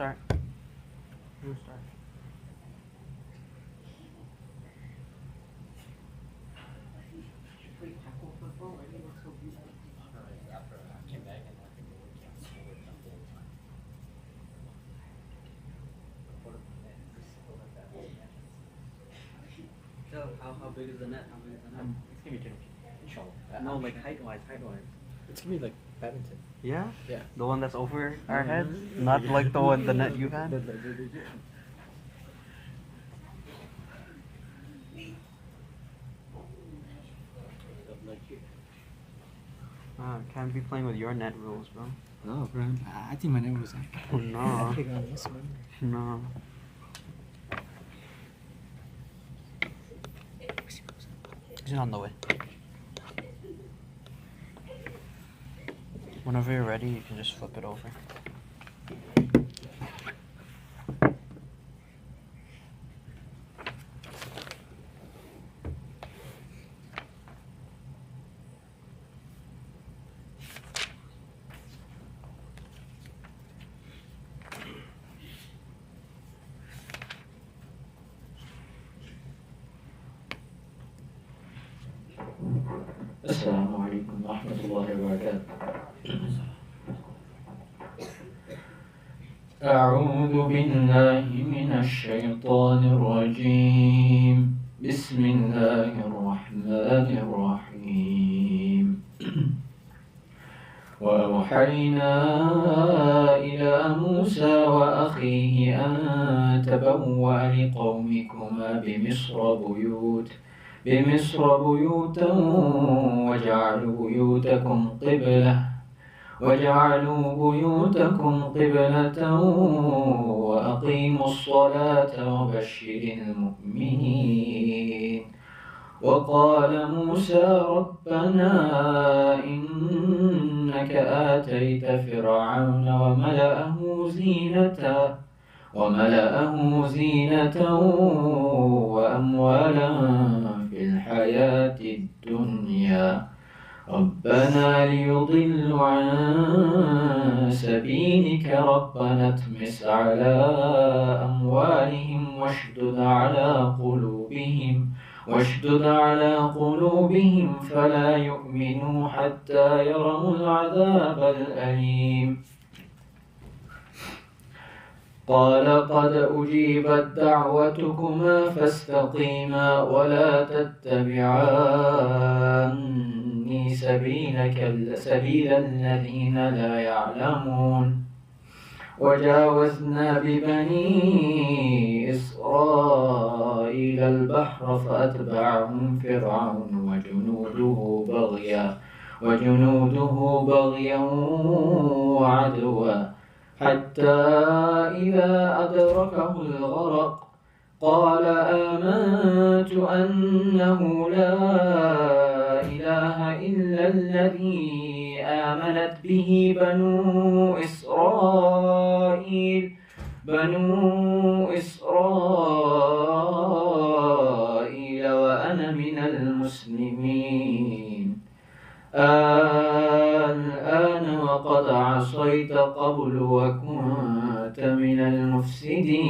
start. You start. So how big is the net? How big is the net? It's gonna be good. Inshallah. No, like height-wise. It's gonna be like badminton. Yeah? Yeah. The one that's over our head? Not like the one, the net you had? Can't be playing with your net rules, bro. No, bro. I think my name was Oh, no. big on this one. No. He's on the way. Whenever you're ready, you can just flip it over. السلام عليكم ورحمة الله وبركاته. أعوذ بالله من الشيطان الرجيم. بسم الله الرحمن الرحيم. وأوحينا إلى موسى وأخيه أن تبوأ لقومكما بمصر بيوتا وجعلوا بيوتكم قبلة وأقيموا الصلاة وبشر المؤمنين. وقال موسى ربنا إنك آتيت فرعون وملأه زينة وأموالا في الحياة الدنيا ربنا ليضلوا عن سبيلك ربنا اطمس على أموالهم واشدد على قلوبهم فلا يؤمنوا حتى يروا العذاب الأليم. قال قد أجيبت دعوتكما فاستقيما ولا تتبعان سبيل الذين لا يعلمون. وجاوزنا ببني إسرائيل البحر فأتبعهم فرعون وجنوده بغيا وعدوا حتى إذا أدركه الغرق قال آمنت أنه لا إله إلا الذي آمنت به بنو إسرائيل وأنا من المسلمين. الآن وقد عصيت قبل وكنت من المفسدين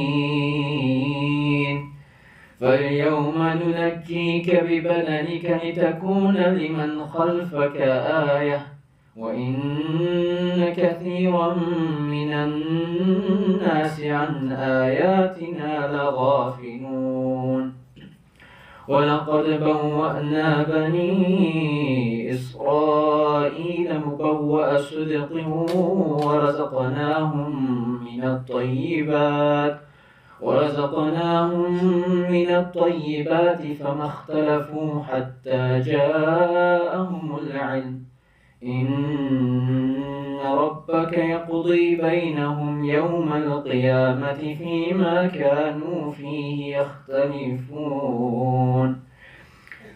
فاليوم ننجيك ببدنك لتكون لمن خلفك آية وإن كثيرا من الناس عن آياتنا لغافلون. ولقد بوأنا بني إسرائيل مبوأ صدق ورزقناهم من الطيبات فما اختلفوا حتى جاءهم العلم. إن ربك يقضي بينهم يوم القيامة فيما كانوا فيه يختلفون.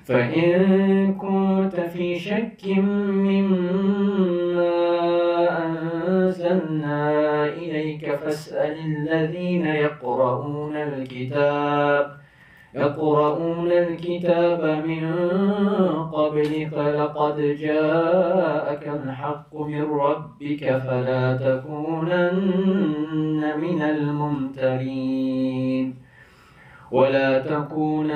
فإن كنت في شك مما أنزلنا إليك فاسأل الذين يقرؤون الكتاب يقرؤون الكتاب من قبلك لقد جاءك الحق من ربك فلا تكونن من الممترين ولا تكونن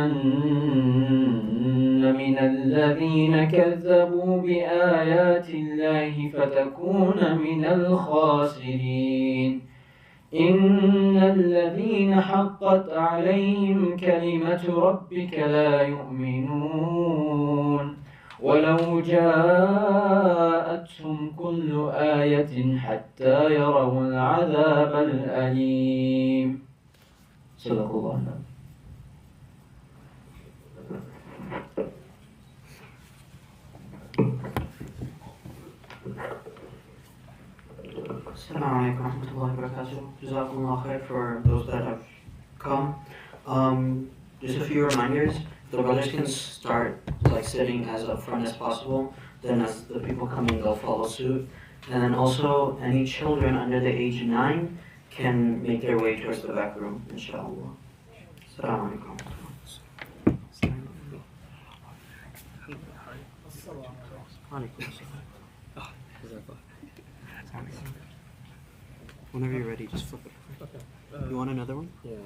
من الذين كذبوا بآيات الله فتكون من الخاسرين إن الذين حقت عليهم كلمة ربك لا يؤمنون ولو جاءتهم كل آية حتى يروا العذاب الأليم. صدق الله. Assalamu alaikum warahmatullahi wabarakatuh. Jazakumullah khair for those that have come. Just a few reminders. The brothers can start like sitting as up front as possible. Then as the people come in, they'll follow suit. And then also any children under the age of 9 can make their way towards the back room, inshallah. Assalamu alaikum. Whenever you're ready, just flip it. You want another one? Yeah.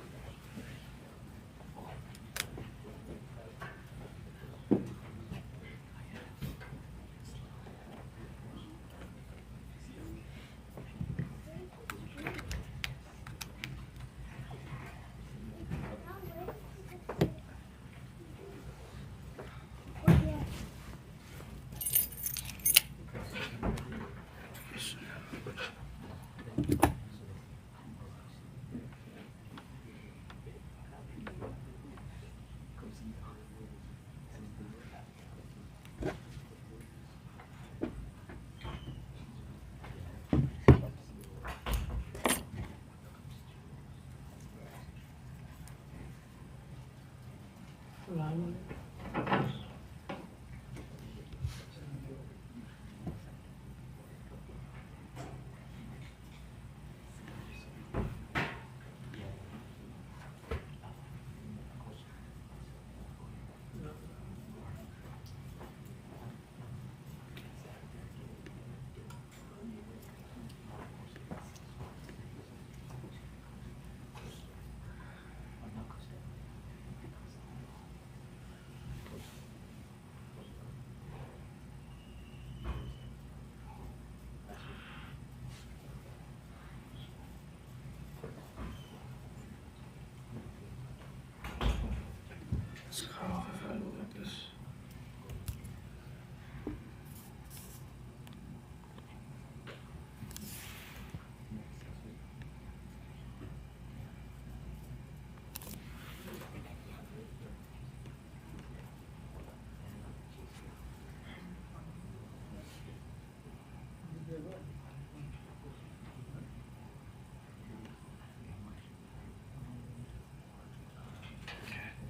Let's cut off if I look like this.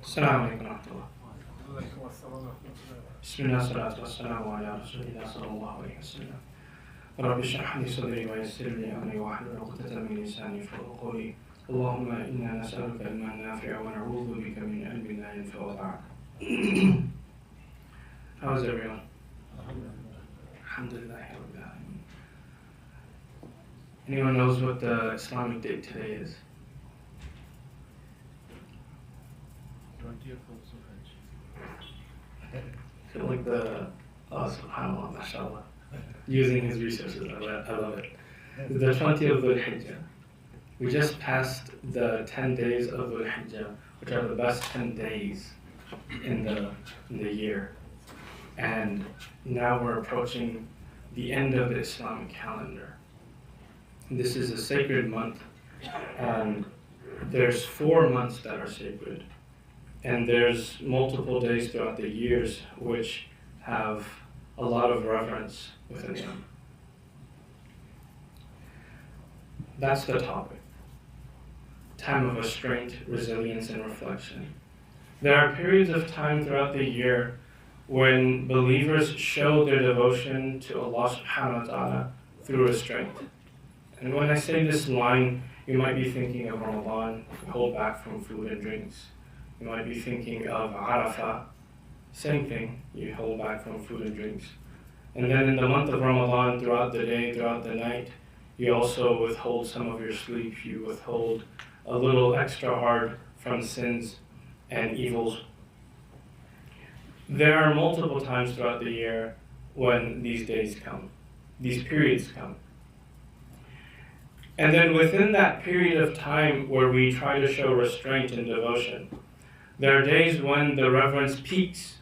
السلام عليكم ورحمة الله. بسم الله والصلاة والسلام على رسول الله صلى الله عليه وسلم. رب اشرح لي صدري ويسر لي أمري واحلل عقدة من لساني يفقهوا قولي. اللهم إنا نسألك علما نافعا ونعوذ بك من علم لا ينفع بعد. How's everyone? Alhamdulillah Rabbil Alameen. Anyone knows what the Islamic date today is? 20th of Zulhijj. Feel like the subhanAllah, mashallah. Using his resources, I love it. The 20th of Dhul Hijjah. We just passed the 10 days of Dhul Hijjah, which are the best 10 days in the year. And now we're approaching the end of the Islamic calendar. This is a sacred month, and there's 4 months that are sacred. And there's multiple days throughout the years which have a lot of reverence within them. That's the topic. Time of restraint, resilience, and reflection. There are periods of time throughout the year when believers show their devotion to Allah subhanahu wa ta'ala through restraint. And when I say this line, you might be thinking of Ramadan, we hold back from food and drinks. You might be thinking of Arafah, same thing, you hold back from food and drinks. And then in the month of Ramadan, throughout the day, throughout the night, you also withhold some of your sleep, you withhold a little extra hard from sins and evils. There are multiple times throughout the year when these days come, these periods come. And then within that period of time where we try to show restraint and devotion, there are days when the reverence peaks.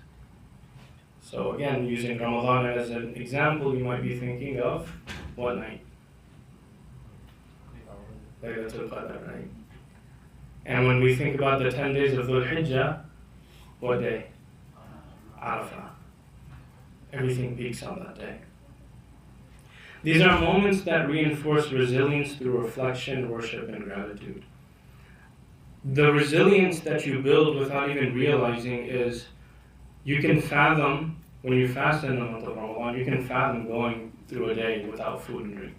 So again, using Ramadan as an example, you might be thinking of what night? Laylatul Qadr, right? And when we think about the 10 days of Dhul Hijjah, what day? Arafah. Everything peaks on that day. These are moments that reinforce resilience through reflection, worship, and gratitude. The resilience that you build without even realizing is you can fathom, when you fast in the month of Ramadan, you can fathom going through a day without food and drink.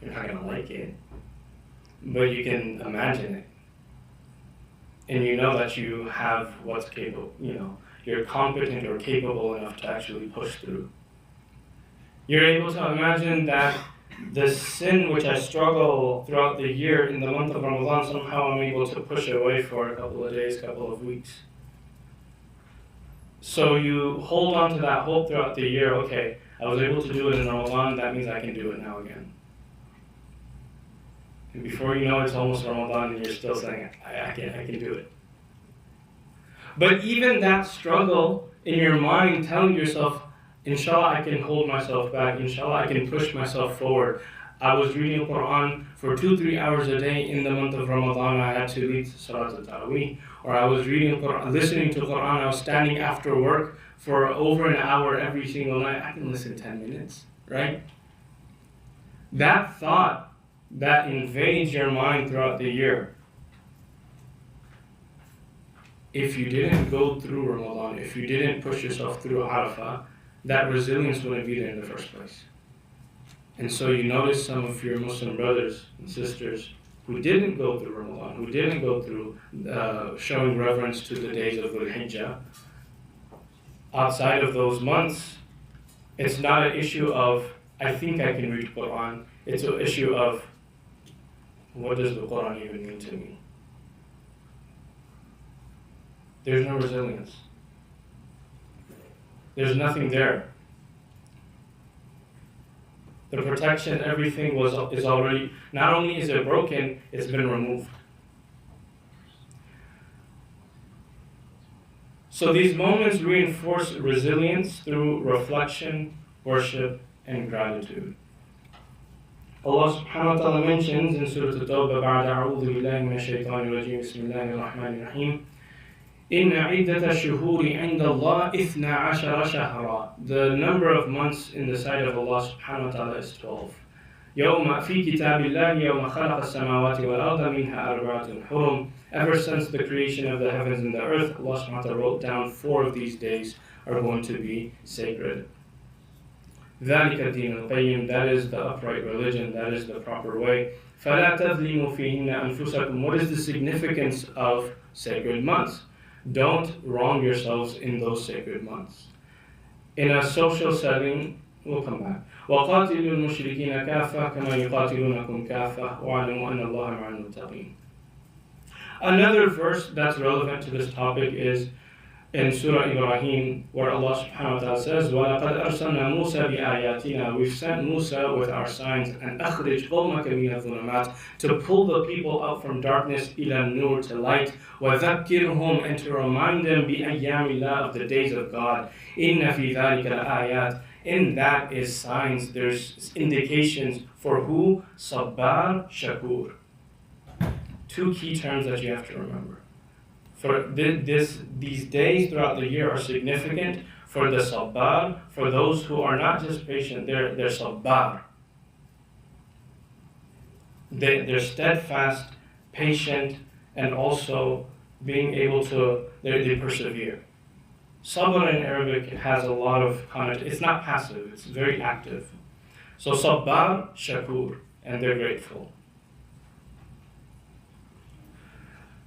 You're not going to like it, but you can imagine it. And you know that you have what's capable, you're competent or capable enough to actually push through. You're able to imagine that the sin which I struggle throughout the year in the month of Ramadan, somehow I'm able to push away for a couple of days, couple of weeks. So you hold on to that hope throughout the year. Okay, I was able to do it in Ramadan, that means I can do it now again. And before you know it's almost Ramadan and you're still saying, I can do it. But even that struggle in your mind, telling yourself, inshallah, I can hold myself back. Inshallah, I can push myself forward. I was reading Quran for 2-3 hours a day in the month of Ramadan. I had to lead Salat al-Tarawih. Or I was reading Quran, listening to Quran. I was standing after work for over an hour every single night. I can listen 10 minutes, right? That thought that invades your mind throughout the year, if you didn't go through Ramadan, if you didn't push yourself through Arafah, that resilience wouldn't be there in the first place. And so you notice some of your Muslim brothers and sisters who didn't go through Ramadan, who didn't go through showing reverence to the days of Dhul Hijjah, outside of those months, it's not an issue of, I think I can read Quran. It's an issue of, what does the Quran even mean to me? There's no resilience. There's nothing there. The protection, everything is already, not only is it broken, it's been removed. So these moments reinforce resilience through reflection, worship, and gratitude. Allah subhanahu wa ta'ala mentions in Surah At-Tawbah, بعد أعوذ بالله من الشيطان الرجيم بسم الله الرحمن الرحيم إن عدة الشهور عند الله 12 شهرا. The number of months in the sight of Allah subhanahu wa ta'ala is 12. يوم في كتاب الله يوم خلق السماوات والأرض منها أربعة حرم. Ever since the creation of the heavens and the earth, Allah subhanahu wa ta'ala wrote down 4 of these days are going to be sacred. ذلك الدين القيم, that is the upright religion, that is the proper way. فلا تظلموا فيهن أنفسكم. What is the significance of sacred months? Don't wrong yourselves in those sacred months. In a social setting, we'll come back. وَقَاتِلُوا الْمُشْرِكِينَ كَافَّةً كَمَا يُقَاتِلُونَكُمْ كَافَّةً وَاعْلَمُوا أَنَّ اللَّهَ مَعَ الْمُتَّقِينَ. Another verse that's relevant to this topic is in Surah Ibrahim, where Allah subhanahu wa ta'ala says, وَلَقَدْ أَرْسَلْنَا مُوسَى بِآيَاتِنَا. We've sent Musa with our signs, and أَخْرِجْ قَوْمَكَ مِنَ الظُّلُمَاتِ, to pull the people out from darkness, إِلَى النُّورِ, to light, وَذَكِّرْهُمْ, and to remind them بِأَيَّامِ اللَّهِ, of the days of God. إِنَّ فِي ذَلِكَ الْآيَاتِ. In that is signs, there's indications for who? Sabbar, Shakur. 2 key terms that you have to remember. For these days throughout the year are significant for the sabbar, for those who are not just patient, they're sabbar. They're steadfast, patient, and also being able to, they persevere. Sabr in Arabic has a lot of connotation. It's not passive, it's very active. So sabbar, shakur, and they're grateful.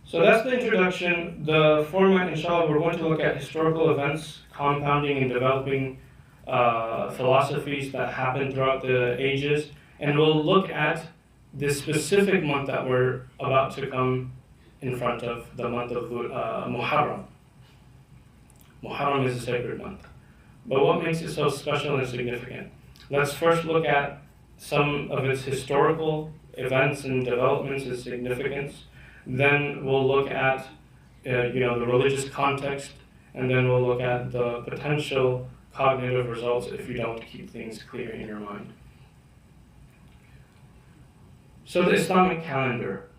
So that's the introduction. The format, inshallah, we're going to look at historical events, compounding and developing philosophies that happened throughout the ages, and we'll look at this specific month that we're about to come in front of, the month of Muharram. Muharram is a sacred month. But what makes it so special and significant? Let's first look at some of its historical events and developments and significance. Then we'll look at the religious context, and then we'll look at the potential cognitive results if you don't keep things clear in your mind. So the Islamic calendar.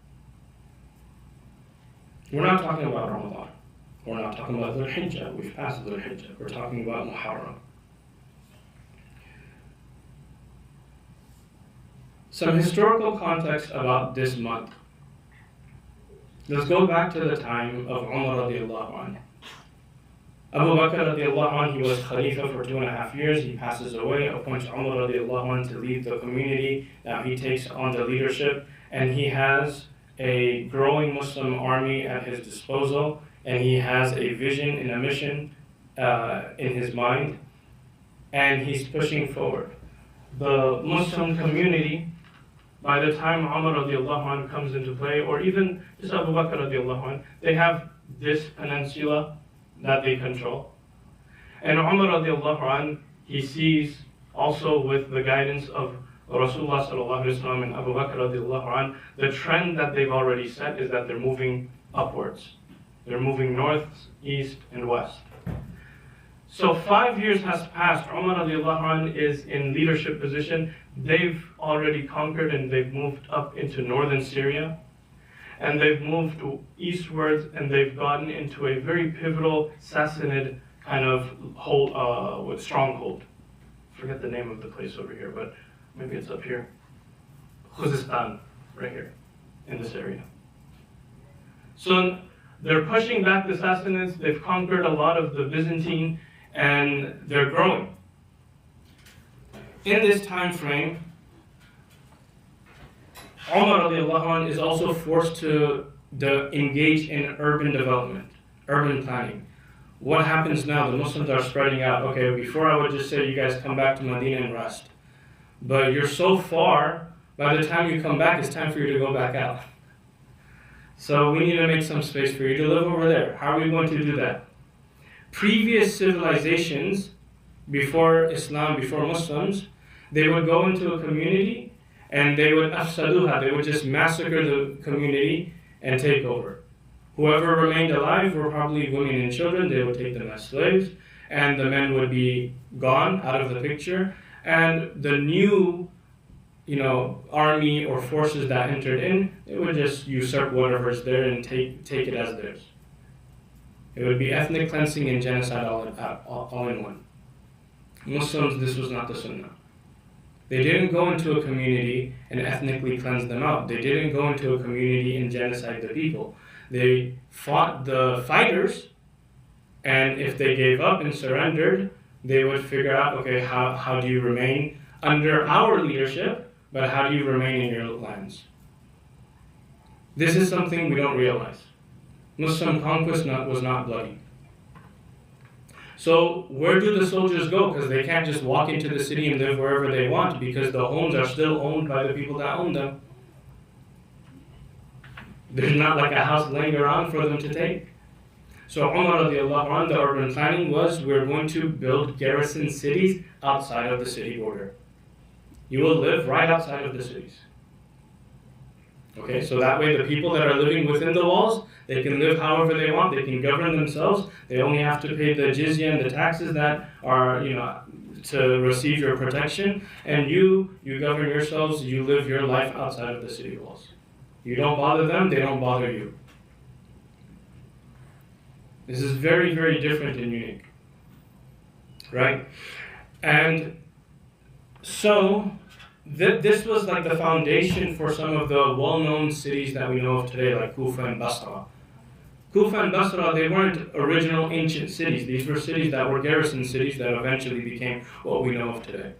We're not talking about Ramadan. We're not talking about Dhul Hijjah. We've passed Dhul Hijjah. We're talking about Muharram. Some historical context about this month. Let's go back to the time of Umar radiallahu anhu. Abu Bakr radiallahu anhu, he was Khalifa for 2.5 years. He passes away, appoints Umar radiallahu anhu to lead the community. Now he takes on the leadership, and he has a growing Muslim army at his disposal, and he has a vision and a mission in his mind, and he's pushing forward. The Muslim community, by the time Umar radiallahu anhu comes into play, or even just Abu Bakr radiallahu anhu, they have this peninsula that they control. And Umar radiallahu anhu, he sees also with the guidance of Rasulullah sallallahu alaihi wasallam and Abu Bakr radiallahu anhu, the trend that they've already set is that they're moving upwards. They're moving north, east, and west. So 5 years has passed. Umar radiallahu anhu is in leadership position. They've already conquered and they've moved up into northern Syria. And they've moved eastwards and they've gotten into a very pivotal Sassanid kind of stronghold. Forget the name of the place over here, but maybe it's up here. Khuzestan, right here, in this area. So they're pushing back the Sassanids. They've conquered a lot of the Byzantine, and they're growing. In this time frame, Umar radiallahu anh is also forced to engage in urban development, urban planning. What happens now? The Muslims are spreading out. Okay, before I would just say you guys come back to Medina and rest. But you're so far, by the time you come back, it's time for you to go back out. So we need to make some space for you to live over there. How are we going to do that? Previous civilizations, before Islam, before Muslims, they would go into a community and they would afsaduha, they would just massacre the community and take over. Whoever remained alive were probably women and children. They would take them as slaves, and the men would be gone out of the picture. And the new, army or forces that entered in, they would just usurp whatever's there and take it as theirs. It would be ethnic cleansing and genocide all in one. Muslims, this was not the Sunnah. They didn't go into a community and ethnically cleanse them out. They didn't go into a community and genocide the people. They fought the fighters, and if they gave up and surrendered, they would figure out, okay, how do you remain under our leadership, but how do you remain in your lands? This is something we don't realize. Muslim conquest was not bloody. So where do the soldiers go? Because they can't just walk into the city and live wherever they want, because the homes are still owned by the people that own them. There's not like a house laying around for them to take. So Umar radiallahu anh, the urban planning was, we're going to build garrison cities outside of the city border. You will live right outside of the cities. Okay, so that way the people that are living within the walls, they can live however they want, they can govern themselves, they only have to pay the jizya and the taxes that are, to receive your protection, and you govern yourselves, you live your life outside of the city walls. You don't bother them, they don't bother you. This is very, very different and unique, right? And so, this was like the foundation for some of the well-known cities that we know of today, like Kufa and Basra. Kufa and Basra, they weren't original ancient cities. These were cities that were garrison cities that eventually became what we know of today.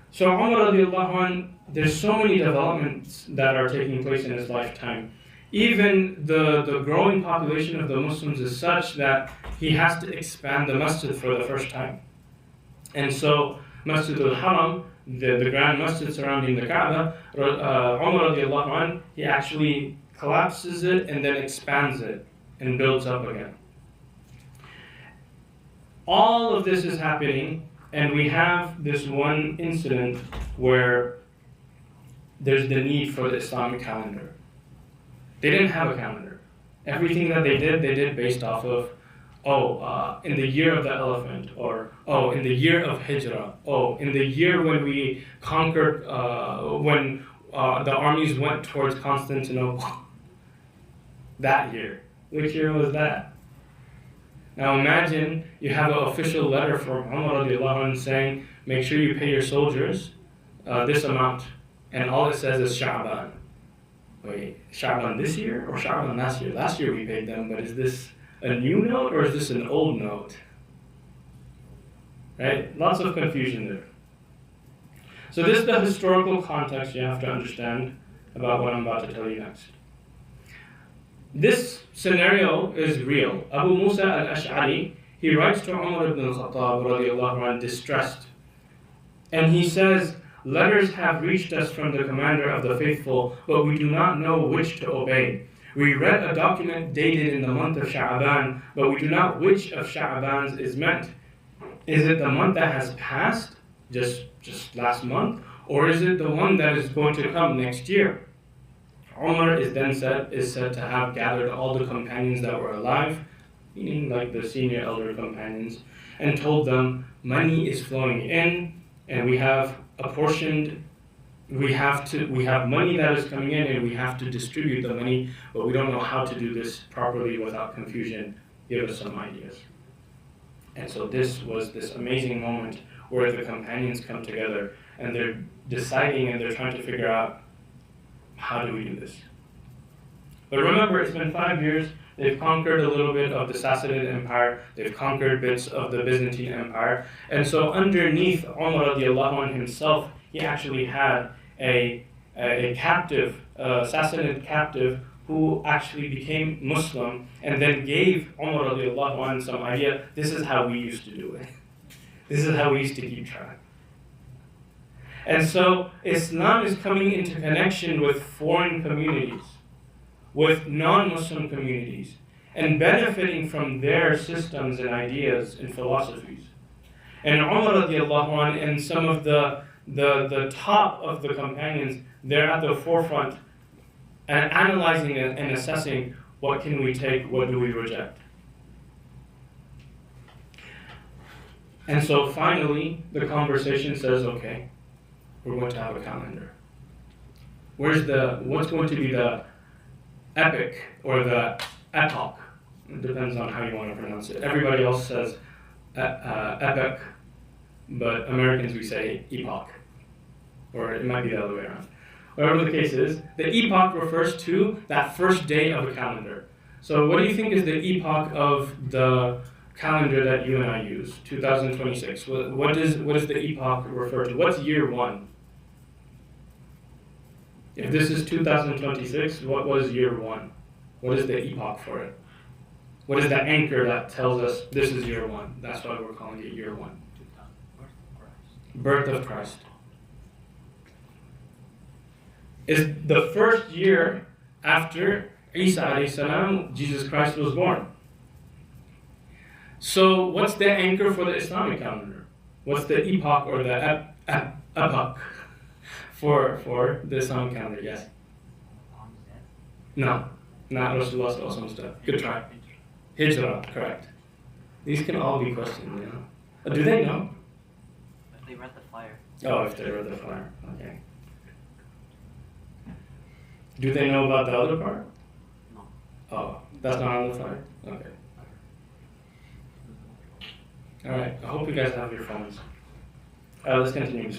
So Umar radiallahu anh, there's so many developments that are taking place in his lifetime. Even the growing population of the Muslims is such that he has to expand the masjid for the first time. And so Masjid al-Haram, the grand masjid surrounding the Kaaba, Umar radiallahu anh, he actually collapses it and then expands it and builds up again. All of this is happening, and we have this one incident where there's the need for the Islamic calendar. They didn't have a calendar. Everything that they did based off of, in the year of the elephant, or in the year of Hijrah, in the year when we conquered, when the armies went towards Constantinople. That year. Which year was that? Now imagine you have an official letter from Umar radiallahu anh saying, make sure you pay your soldiers this amount. And all it says is Sha'ban. Wait, Sha'ban this year or Sha'ban last year? Last year we paid them, but is this a new note or is this an old note? Right? Lots of confusion there. So this is the historical context you have to understand about what I'm about to tell you next. This scenario is real. Abu Musa al-Ash'ari, he writes to Umar ibn al-Khattab radiallahu anh, distressed. And he says, letters have reached us from the commander of the faithful, but we do not know which to obey. We read a document dated in the month of Sha'ban, but we do not know which of Sha'bans is meant. Is it the month that has passed, just last month, or is it the one that is going to come next year? Umar is said to have gathered all the companions that were alive, meaning like the senior elder companions, and told them, money is flowing in, and we have apportioned, we have money that is coming in, and we have to distribute the money, but we don't know how to do this properly without confusion. Give us some ideas. And so this was this amazing moment where the companions come together and they're deciding and they're trying to figure out, how do we do this? But remember, it's been 5 years. They've conquered a little bit of the Sassanid Empire. They've conquered bits of the Byzantine Empire. And so underneath Umar radiallahu anh himself, he actually had a captive, Sassanid captive, who actually became Muslim and then gave Umar radiallahu anh some idea, this is how we used to do it. This is how we used to keep track. And so Islam is coming into connection with foreign communities, with non-Muslim communities, and benefiting from their systems and ideas and philosophies. And Umar radiallahu anh and some of the top of the companions, they're at the forefront and analyzing and assessing what can we take, what do we reject. And so finally, the conversation says, okay, we're going to have a calendar. What's going to be the epic or the epoch? It depends on how you want to pronounce it. Everybody else says epic, but Americans we say epoch. Or it might be the other way around. Whatever the case is, the epoch refers to that first day of a calendar. So what do you think is the epoch of the calendar that you and I use, 2026? What does the epoch refer to? What's year one? If this is 2026, what was year one? What is the epoch for it? What is the anchor that tells us this is year one? That's why we're calling it year one. Birth of Christ. Is the first year after Isa alayhi salam, Jesus Christ was born. So what's the anchor for the Islamic calendar? What's the epoch or the epoch for the Islamic calendar? Yes? No, not Rasulullah sallallahu alaihi wasallam. Good try. Hijrah, correct. These can all be questioned, you know. Do they know? If they read the flyer. Oh, if they read the flyer, okay. Do they know about the other part? No. Oh, that's not on the flyer? Okay. Alright, I hope you guys have your phones. Let's continue.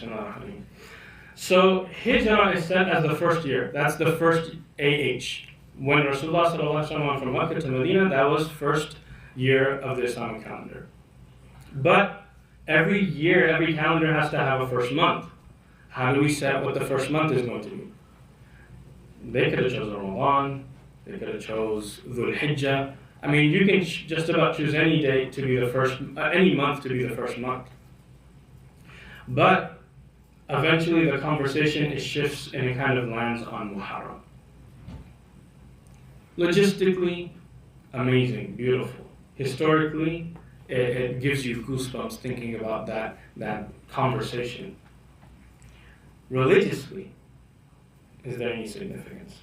So, Hijrah is set as the first year. That's the first AH. When Rasulullah sallallahu alaihi wasallam went from Mecca to Medina, that was first year of the Islamic calendar. But every year, every calendar has to have a first month. How do we set what the first month is going to be? They could have chosen Ramadan. They could have chose Dhul Hijjah. I mean, you can just about choose any date to be the first, any month to be the first month. But eventually the conversation it shifts and it kind of lands on Muharram. Logistically, amazing, beautiful. Historically, it gives you goosebumps thinking about that conversation. Religiously, is there any significance?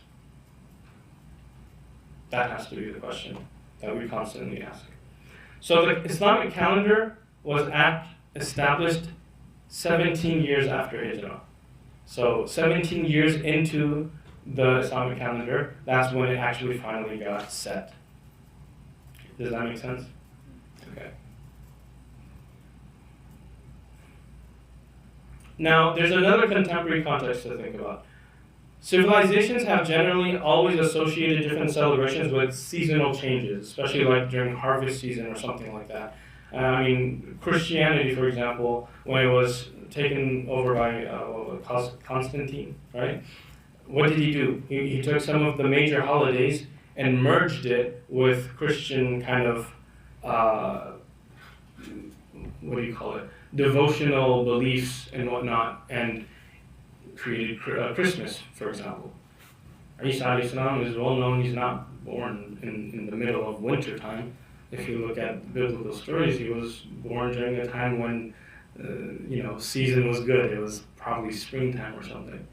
That has to be the question that we constantly ask. So the Islamic calendar was established 17 years after Hijrah. So 17 years into the Islamic calendar, that's when it actually finally got set. Does that make sense? Okay. Now, there's another contemporary context to think about. Civilizations have generally always associated different celebrations with seasonal changes, especially like during harvest season or something like that. I mean, Christianity, for example, when it was taken over by Constantine, right? What did he do? He took some of the major holidays and merged it with Christian kind of, what do you call it, devotional beliefs and whatnot, and created Christmas, for example. Isa alayhi salam is well known, he's not born in the middle of winter time. If you look at biblical stories, he was born during a time when, season was good. It was probably springtime or something.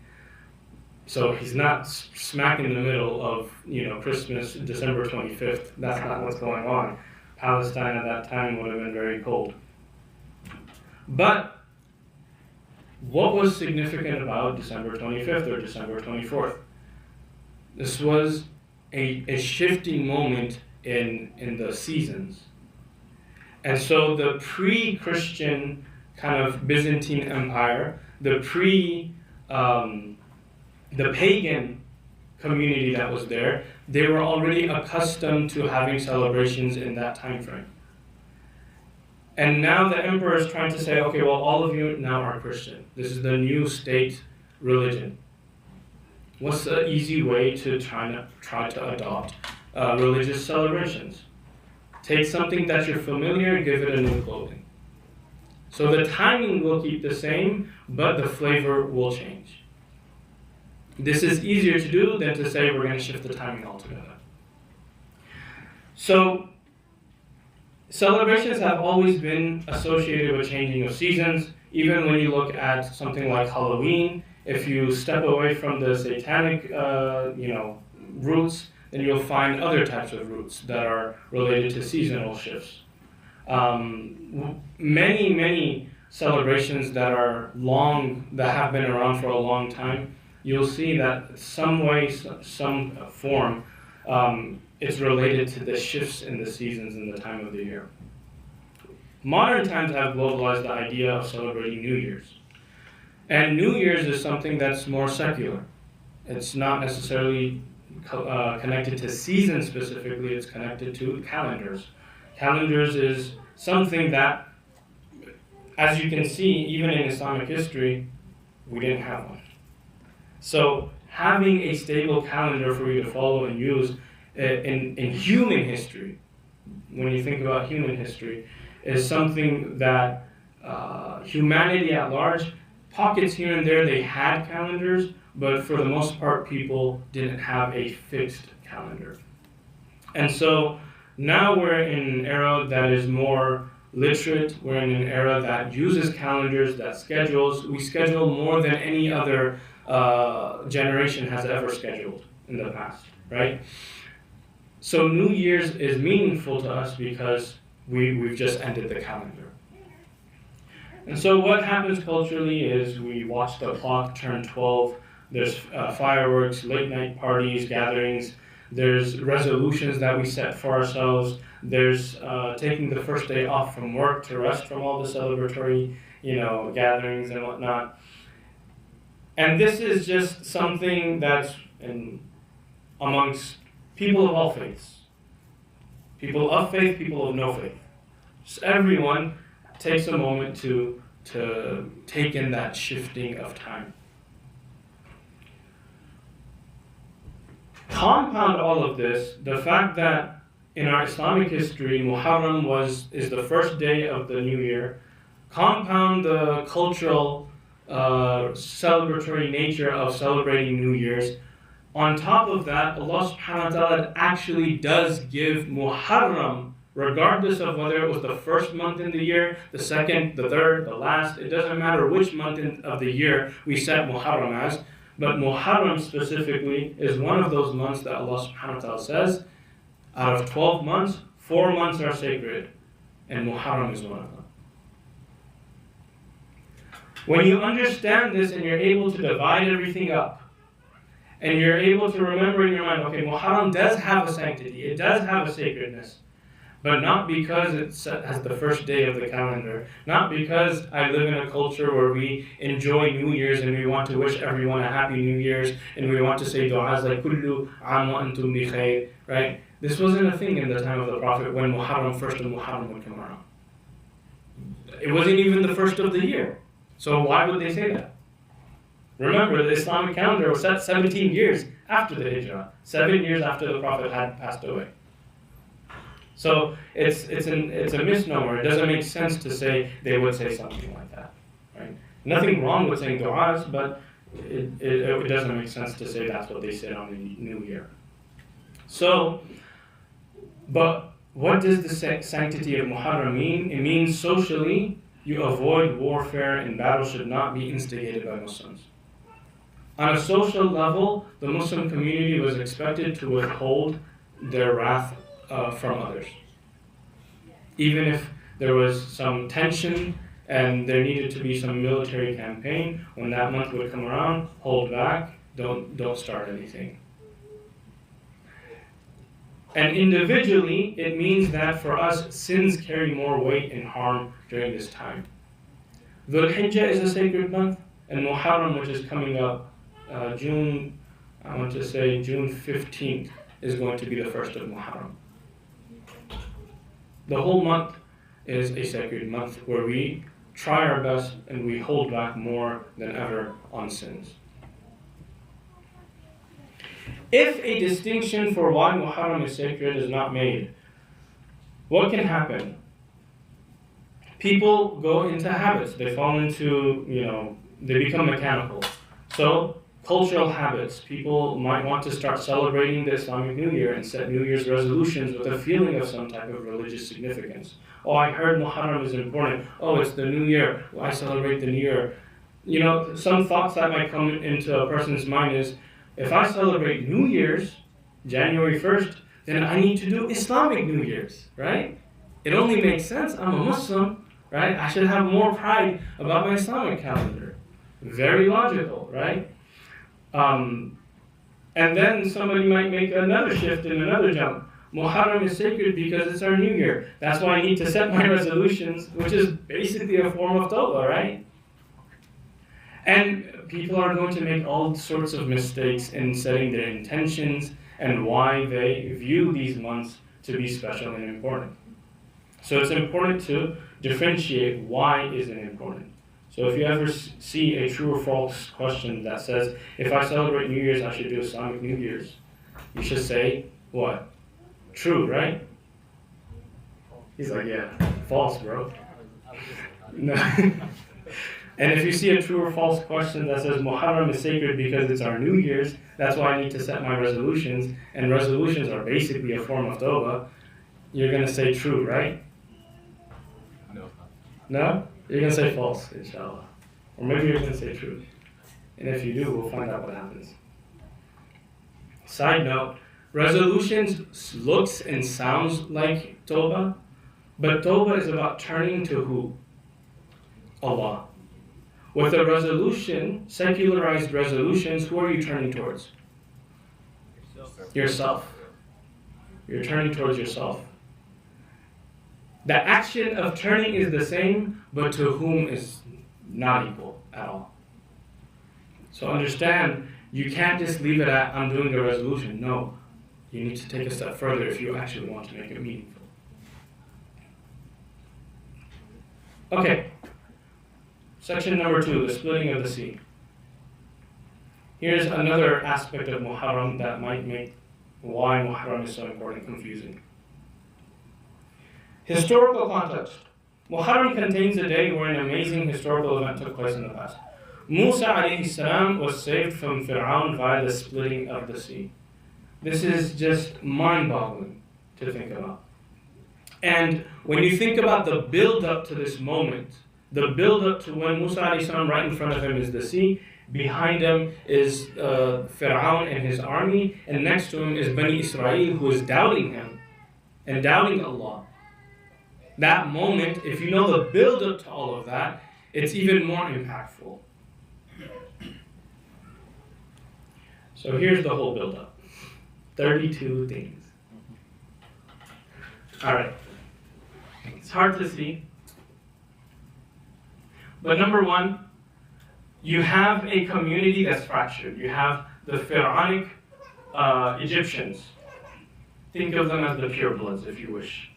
So he's not smack in the middle of, Christmas, December 25th. That's not what's going on. Palestine at that time would have been very cold. But what was significant about December 25th or December 24th? This was a shifting moment in the seasons. And so the pre-Christian kind of Byzantine Empire, the pagan community that was there, they were already accustomed to having celebrations in that time frame. And now the emperor is trying to say, okay, well, all of you now are Christian. This is the new state religion. What's the easy way to try to adopt religious celebrations? Take something that you're familiar and give it a new clothing. So the timing will keep the same, but the flavor will change. This is easier to do than to say we're going to shift the timing altogether. So celebrations have always been associated with changing of seasons. Even when you look at something like Halloween, if you step away from the satanic, roots, then you'll find other types of roots that are related to seasonal shifts. Many celebrations that are long, that have been around for a long time, you'll see that some way, some form, it's related to the shifts in the seasons and the time of the year. Modern times have globalized the idea of celebrating New Year's. And New Year's is something that's more secular. It's not necessarily connected to seasons specifically, it's connected to calendars. Calendars is something that, as you can see, even in Islamic history, we didn't have one. So having a stable calendar for you to follow and use in human history, when you think about human history, is something that humanity at large, pockets here and there, they had calendars, but for the most part, people didn't have a fixed calendar. And so now we're in an era that is more literate, we're in an era that uses calendars, that schedules. We schedule more than any other generation has ever scheduled in the past, right? So New Year's is meaningful to us because we've just ended the calendar. And so what happens culturally is we watch the clock turn 12, there's fireworks, late night parties, gatherings, there's resolutions that we set for ourselves, there's taking the first day off from work to rest from all the celebratory, gatherings and whatnot. And this is just something that's amongst people of all faiths. People of faith, people of no faith. Just everyone takes a moment to take in that shifting of time. Compound all of this, the fact that in our Islamic history, Muharram is the first day of the new year. Compound the cultural celebratory nature of celebrating New Year's. On top of that, Allah subhanahu wa ta'ala actually does give Muharram, regardless of whether it was the first month in the year, the second, the third, the last, it doesn't matter which month of the year we set Muharram as, but Muharram specifically is one of those months that Allah subhanahu wa ta'ala says, out of 12 months, 4 months are sacred, and Muharram is one of them. When you understand this and you're able to divide everything up, and you're able to remember in your mind, okay, Muharram does have a sanctity, it does have a sacredness, but not because it has the first day of the calendar, not because I live in a culture where we enjoy New Year's and we want to wish everyone a happy New Year's and we want to say du'as like kullu aam wa antum bi khair, right? This wasn't a thing in the time of the Prophet when first of Muharram would come around. It wasn't even the first of the year. So why would they say that? Remember, the Islamic calendar was set 17 years after the Hijrah, 7 years after the Prophet had passed away. So it's a misnomer. It doesn't make sense to say they would say something like that, right? Nothing wrong with saying du'as, but it doesn't make sense to say that's what they said on the New Year. So, but what does the sanctity of Muharram mean? It means socially, you avoid warfare and battle should not be instigated by Muslims. On a social level, the Muslim community was expected to withhold their wrath from others. Even if there was some tension and there needed to be some military campaign, when that month would come around, hold back, don't start anything. And individually, it means that for us, sins carry more weight and harm during this time. Dhul Hijjah is a sacred month, and Muharram, which is coming up June 15th, is going to be the first of Muharram. The whole month is a sacred month where we try our best and we hold back more than ever on sins. If a distinction for why Muharram is sacred is not made, what can happen? People go into habits. They fall into, they become mechanical. So, cultural habits. People might want to start celebrating the Islamic New Year and set New Year's resolutions with a feeling of some type of religious significance. Oh, I heard Muharram is important. Oh, it's the New Year. Well, I celebrate the New Year. Some thoughts that might come into a person's mind is, if I celebrate New Year's, January 1st, then I need to do Islamic New Year's, right? It only makes sense. I'm a Muslim, right? I should have more pride about my Islamic calendar. Very logical, right? And then somebody might make another shift and another jump. Muharram is sacred because it's our New Year. That's why I need to set my resolutions, which is basically a form of tawbah, right? And people are going to make all sorts of mistakes in setting their intentions and why they view these months to be special and important. So it's important to differentiate why is it important. So if you ever see a true or false question that says, if I celebrate New Year's, I should do Islamic New Year's, you should say, what? True, right? He's like, yeah, false, bro. No. And if you see a true or false question that says Muharram is sacred because it's our New Year's, that's why I need to set my resolutions, and resolutions are basically a form of tawbah, you're going to say true, right? No? You're going to say false, inshallah. Or maybe you're going to say true. And if you do, we'll find out what happens. Side note, resolutions looks and sounds like tawbah, but tawbah is about turning to who? Allah. With a resolution, secularized resolutions, who are you turning towards? Yourself. You're turning towards yourself. The action of turning is the same, but to whom is not equal at all. So understand, you can't just leave it at, I'm doing a resolution. No, you need to take a step further if you actually want to make it meaningful. Okay. Section number 2, the splitting of the sea. Here's another aspect of Muharram that might make Why Muharram is so important, confusing. Historical context. Muharram contains a day where an amazing historical event took place in the past. Musa alayhi salam was saved from Fir'aun via the splitting of the sea. This is just mind-boggling to think about. And when you think about the build-up to this moment, the build-up to when Musa alayhi salam, right in front of him is the sea, behind him is Fir'aun and his army, and next to him is Bani Israel, who is doubting him and doubting Allah. That moment, if you know the build-up to all of that, it's even more impactful. So here's the whole build-up. 32 things. All right. It's hard to see. But number one, you have a community that's fractured. You have the Pharaonic Egyptians. Think of them as the purebloods, if you wish.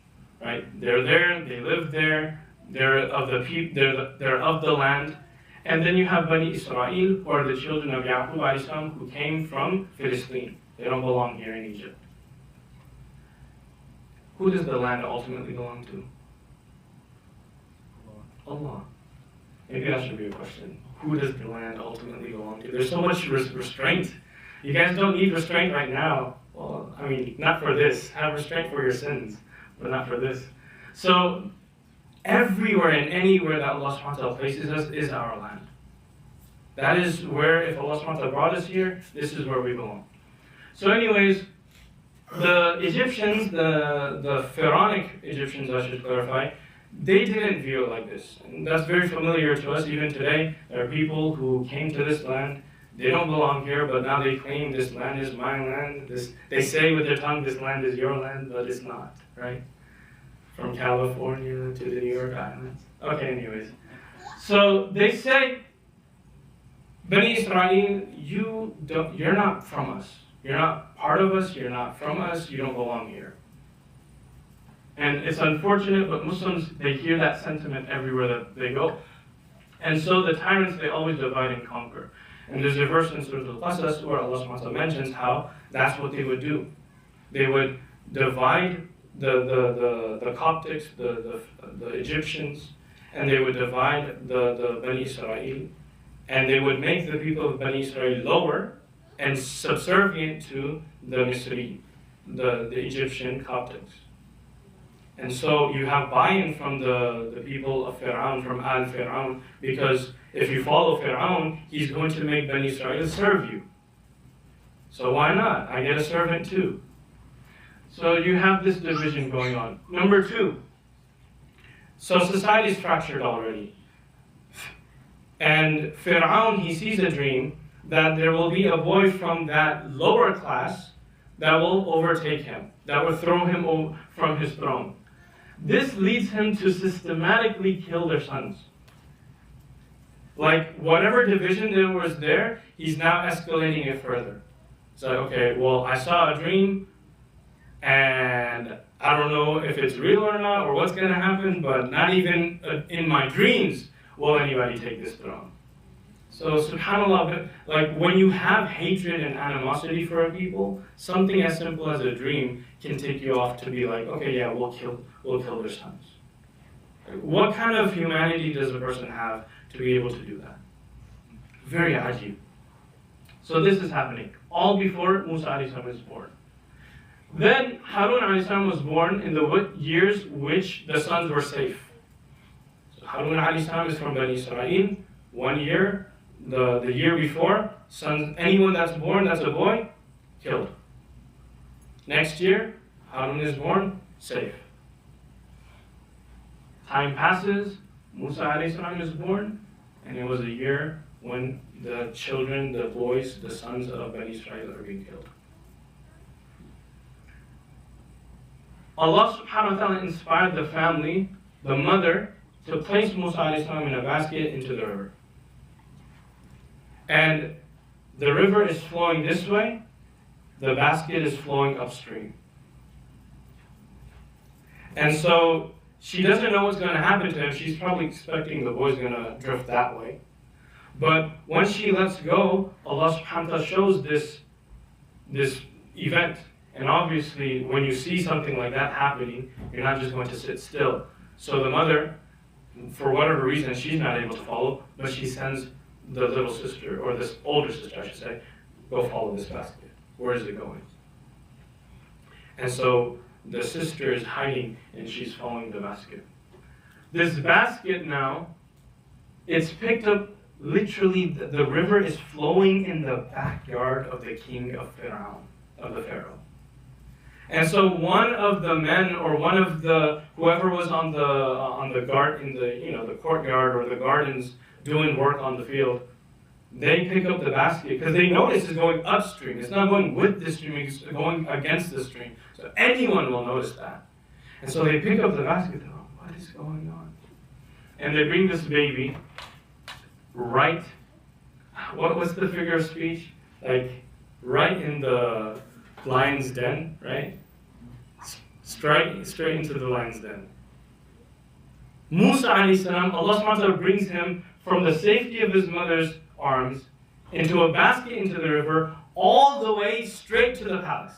Right? They're there. They live there. They're of the land. And then you have Bani Israel, who are the children of Yaqub alayhi salam, who came from Philistine. They don't belong here in Egypt. Who does the land ultimately belong to? Allah. Maybe that should be a question. Who does the land ultimately belong to? There's so much restraint. You guys don't need restraint right now. Well, I mean, not for this. Have restraint for your sins, but not for this. So, everywhere and anywhere that Allah subhanahu wa ta'ala places us is our land. That is where, if Allah subhanahu wa ta'ala brought us here, this is where we belong. So anyways, the Egyptians, the Pharaonic Egyptians, I should clarify, they didn't view it like this. And that's very familiar to us even today. There are people who came to this land, they don't belong here, but now they claim this land is my land. They say with their tongue, this land is your land, but it's not, right? From California to the New York Islands. Okay, anyways. So they say, Bani Israel, you're not from us. You're not part of us, you're not from us, you don't belong here. And it's unfortunate, but Muslims, they hear that sentiment everywhere that they go. And so the tyrants, they always divide and conquer. And there's a verse in Surah Al-Qasas where Allah subhanahu wa ta'ala mentions how that's what they would do. They would divide the Coptics, the Egyptians, and they would divide the Bani Israel, and they would make the people of Bani Israel lower and subservient to the Misri, the Egyptian Coptics. And so you have buy-in from the people of Fir'aun, from Al-Fir'aun, because if you follow Fir'aun, he's going to make Bani Israel serve you. So why not? I get a servant too. So you have this division going on. Number two, so society is fractured already. And Fir'aun, he sees a dream that there will be a boy from that lower class that will overtake him, that will throw him from his throne. This leads him to systematically kill their sons. Like, whatever division there was there, he's now escalating it further. So, okay, well, I saw a dream, and I don't know if it's real or not, or what's going to happen, but not even in my dreams will anybody take this throne. So, subhanAllah, like, when you have hatred and animosity for a people, something as simple as a dream can take you off to be like, okay, yeah, we'll kill their sons. What kind of humanity does a person have to be able to do that? Very ajib. So this is happening, all before Musa alayhi salam is born. Then Harun alayhi salam was born in the years which the sons were safe. So Harun alayhi salam is from Bani Israel. 1 year, the year before, sons, anyone that's born, that's a boy, killed. Next year, Harun is born, safe. Time passes, Musa alayhi salam is born, and it was a year when the children, the boys, the sons of Bani Israel are being killed. Allah subhanahu wa ta'ala inspired the family, the mother, to place Musa alayhi salam in a basket into the river. And the river is flowing this way, the basket is flowing upstream. And so she doesn't know what's going to happen to him. She's probably expecting the boy's going to drift that way. But once she lets go, Allah subhanahu wa ta'ala shows this event. And obviously, when you see something like that happening, you're not just going to sit still. So the mother, for whatever reason, she's not able to follow, but she sends the little sister, or this older sister, I should say, go follow this basket. Where is it going? And so the sister is hiding, and she's following the basket. This basket now, it's picked up, literally, the river is flowing in the backyard of the king of Pharaoh, of the Pharaoh. And so one of the men, or one of the, whoever was on the guard, in the, the courtyard or the gardens doing work on the field, they pick up the basket because they notice it's going upstream. It's not going with the stream, it's going against the stream. So anyone will notice that. And so they pick up the basket and go, what is going on? And they bring this baby right, what's the figure of speech? Like, right in the lion's den, right? Straight into the lion's den. Musa alayhi salam, Allah subhanahu wa ta'ala brings him from the safety of his mother's arms into a basket into the river, all the way straight to the palace.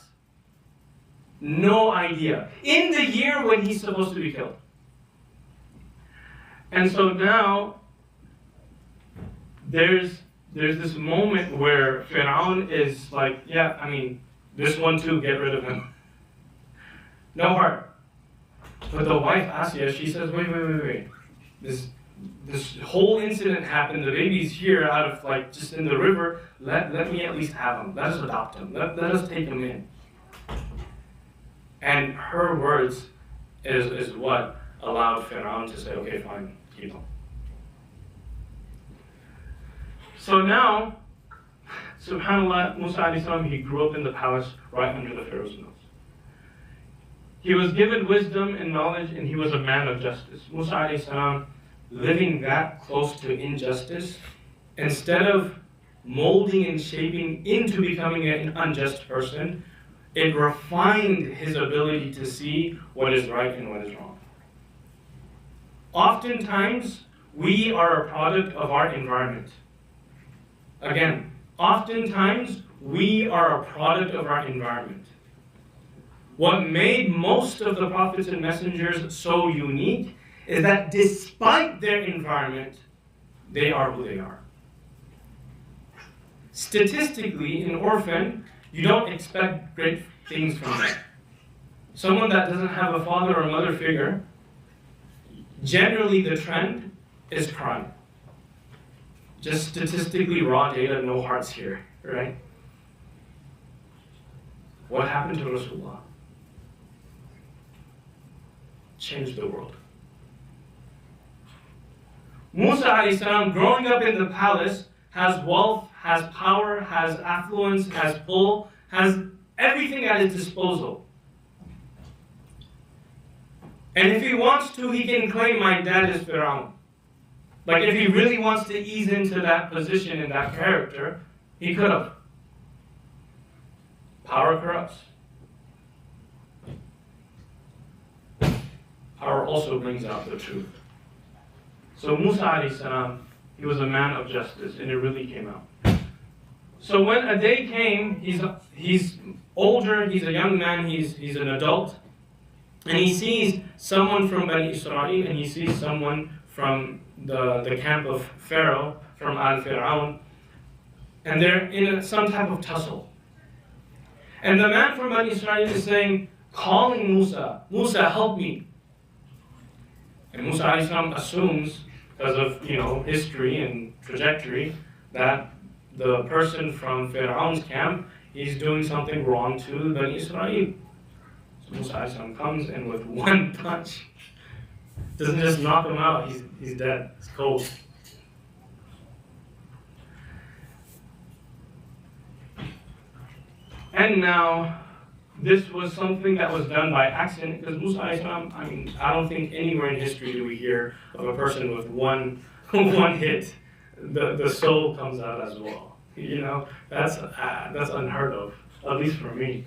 No idea. In the year when he's supposed to be killed. And so now, there's this moment where Fir'aun is like, yeah, I mean, this one too, get rid of him. No heart. But the wife, Asya, she says, wait. This whole incident happened, the baby's here out of, like, just in the river, let me at least have him. Let us adopt him. Let us take him in. And her words is what allowed Fir'aun to say, okay, fine, keep him. So now, subhanAllah, Musa alayhi salam, he grew up in the palace right under the Pharaoh's nose. He was given wisdom and knowledge, and he was a man of justice. Musa alayhi salam, living that close to injustice, instead of molding and shaping into becoming an unjust person, it refined his ability to see what is right and what is wrong. Oftentimes, we are a product of our environment. Again, oftentimes, we are a product of our environment. What made most of the prophets and messengers so unique is that despite their environment, they are who they are. Statistically, an orphan, you don't expect great things from them. Someone that doesn't have a father or mother figure, generally the trend is crime. Just statistically raw data, no hearts here, right? What happened to Rasulullah? Changed the world. Musa alayhi salam, growing up in the palace, has wealth, has power, has affluence, has pull, has everything at his disposal. And if he wants to, he can claim my dad is Fir'aun. Like, if he really wants to ease into that position and that character, he could have. Power corrupts. Power also brings out the truth. So Musa alayhi salam, he was a man of justice, and it really came out. So when a day came, he's older, he's a young man, he's an adult, and he sees someone from Bani Israel, and he sees someone from the camp of Pharaoh, from Al-Fir'aun, and they're in some type of tussle. And the man from Bani Israel is saying, calling Musa, Musa, help me. And Musa alayhi salam assumes, because of history and trajectory, that the person from Pharaoh's camp, he's doing something wrong to Bani Israel. So Musa alayhi salam comes and with one punch, doesn't just knock him out, he's dead, it's cold. And now, this was something that was done by accident, because Musa alayhi salam, I don't think anywhere in history do we hear of a person with one hit, the soul comes out as well. That's unheard of, at least for me.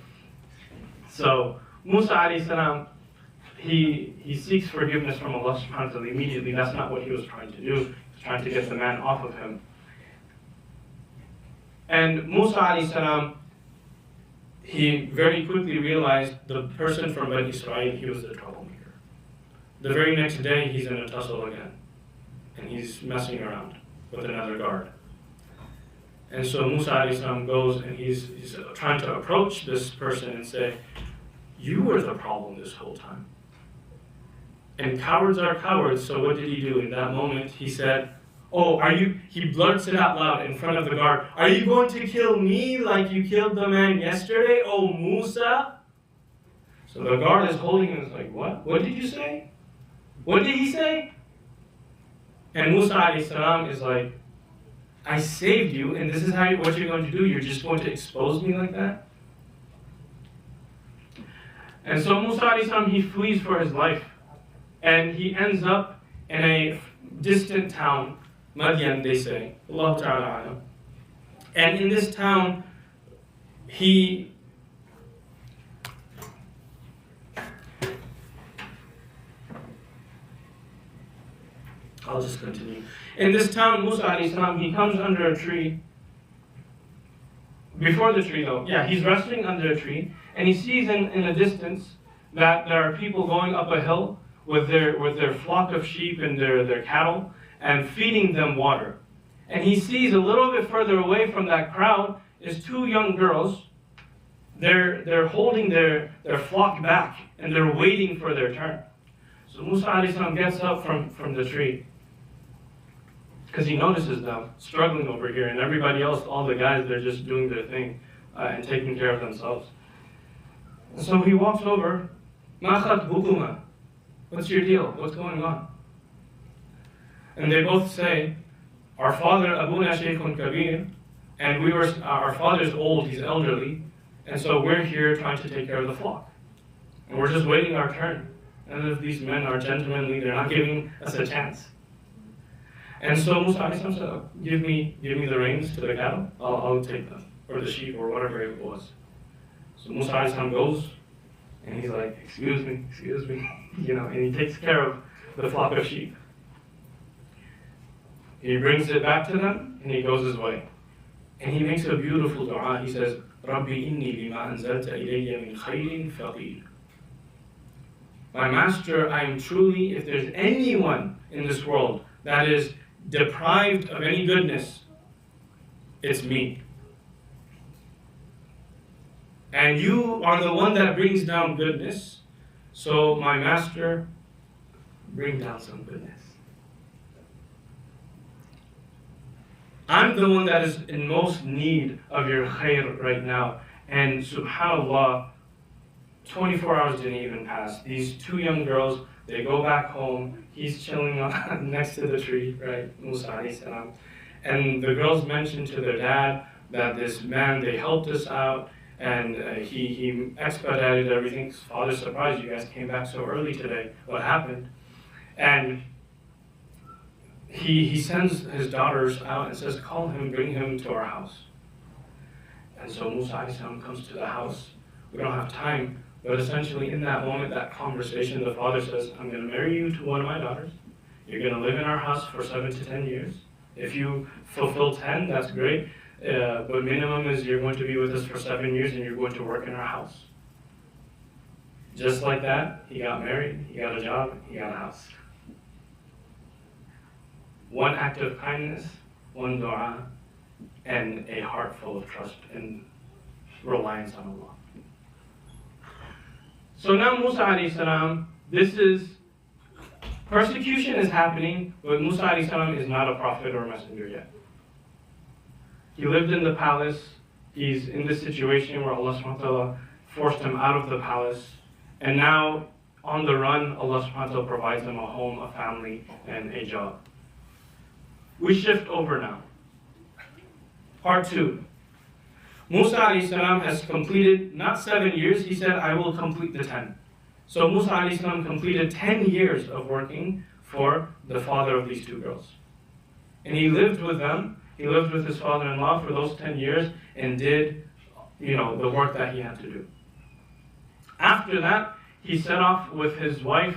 So Musa alayhi salam, he seeks forgiveness from Allah subhanahu wa ta'ala immediately. That's not what he was trying to do. He was trying to get the man off of him. And Musa alayhi salam, he very quickly realized the person from Bani Israel, he was the troublemaker. The very next day, he's in a tussle again, and he's messing around with another guard. And so Musa alayhi salam goes and he's trying to approach this person and say, you were the problem this whole time. And cowards are cowards, so what did he do in that moment? He said, oh, he blurts it out loud in front of the guard, are you going to kill me like you killed the man yesterday, oh Musa? So the guard is holding him and is like, what? What did you say? What did he say? And Musa alayhi salam is like, I saved you, and this is what you're going to do? You're just going to expose me like that? And so Musa alayhi salam, he flees for his life. And he ends up in a distant town, Madian, they say. Allah Ta'ala alam. And in this town, I'll just continue. In this town, Musa alayhi salam, he comes under a tree. Before the tree though, he's resting under a tree, and he sees in the distance that there are people going up a hill with their flock of sheep and their cattle, and feeding them water. And he sees a little bit further away from that crowd is two young girls. They're holding their flock back, and they're waiting for their turn. So Musa alayhi salam gets up from the tree, because he notices them struggling over here, and everybody else, all the guys, they're just doing their thing and taking care of themselves. And so he walks over, Ma khatbukuma? What's your deal? What's going on? And they both say, our father, Abuna Shaykhun Kabir, and our father's old, he's elderly, and so we're here trying to take care of the flock. And we're just waiting our turn. And if these men are gentlemanly, they're not giving us a chance. And so Musa alayhi salam said, give me the reins to the cattle, I'll take them, or the sheep, or whatever it was. So Musa alayhi salam goes, and he's like, excuse me, and he takes care of the flock of sheep. He brings it back to them, and he goes his way. And he makes a beautiful dua. He says, Rabbi inni lima anzalta ilayya min khayrin faqir. My master, I am truly, if there's anyone in this world that is deprived of any goodness, it's me. And you are the one that brings down goodness, so my master, bring down some goodness. I'm the one that is in most need of your khair right now. And subhanAllah, 24 hours didn't even pass. These two young girls, they go back home. He's chilling next to the tree, right? Musa alayhi salam. And the girls mentioned to their dad that this man, they helped us out, and he expedited everything. His father's surprised, you guys came back so early today. What happened? And he sends his daughters out and says, call him, bring him to our house. And so Musa alayhi salam comes to the house. We don't have time, but essentially in that moment, that conversation, the father says, I'm going to marry you to one of my daughters. You're going to live in our house for 7 to 10 years. If you fulfill 10, that's great. But minimum is you're going to be with us for 7 years and you're going to work in our house. Just like that, he got married, he got a job, he got a house. One act of kindness, one dua, and a heart full of trust and reliance on Allah. So now Musa alayhi salam, persecution is happening, but Musa alayhi salam is not a prophet or a messenger yet. He lived in the palace. He's in this situation where Allah subhanahu wa ta'ala forced him out of the palace. And now, on the run, Allah subhanahu wa ta'ala provides him a home, a family, and a job. We shift over now. Part 2. Musa alayhi salam has completed not 7 years, he said, I will complete the 10. So Musa alayhi salam completed 10 years of working for the father of these two girls. And he lived with them, he lived with his father-in-law for those 10 years and did, the work that he had to do. After that, he set off with his wife.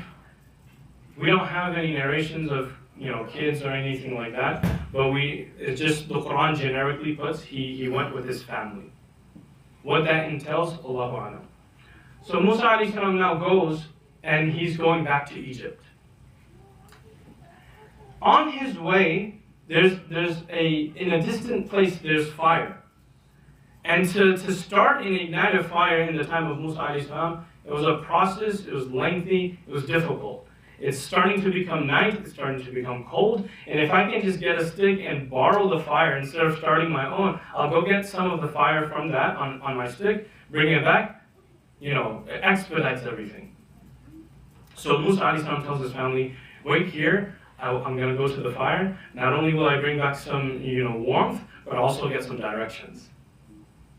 We don't have any narrations of kids or anything like that, but it's just the Quran generically puts he went with his family. What that entails, Allahu A'lam. So Musa alayhi salam now goes and he's going back to Egypt. On his way, in a distant place, there's fire. And to start and ignite a fire in the time of Musa alayhi salam, it was a process, it was lengthy, it was difficult. It's starting to become night, it's starting to become cold, and if I can just get a stick and borrow the fire instead of starting my own, I'll go get some of the fire from that on my stick, bring it back, it expedites everything. So Musa alayhi salam tells his family, wait here, I'm going to go to the fire. Not only will I bring back some warmth, but also get some directions.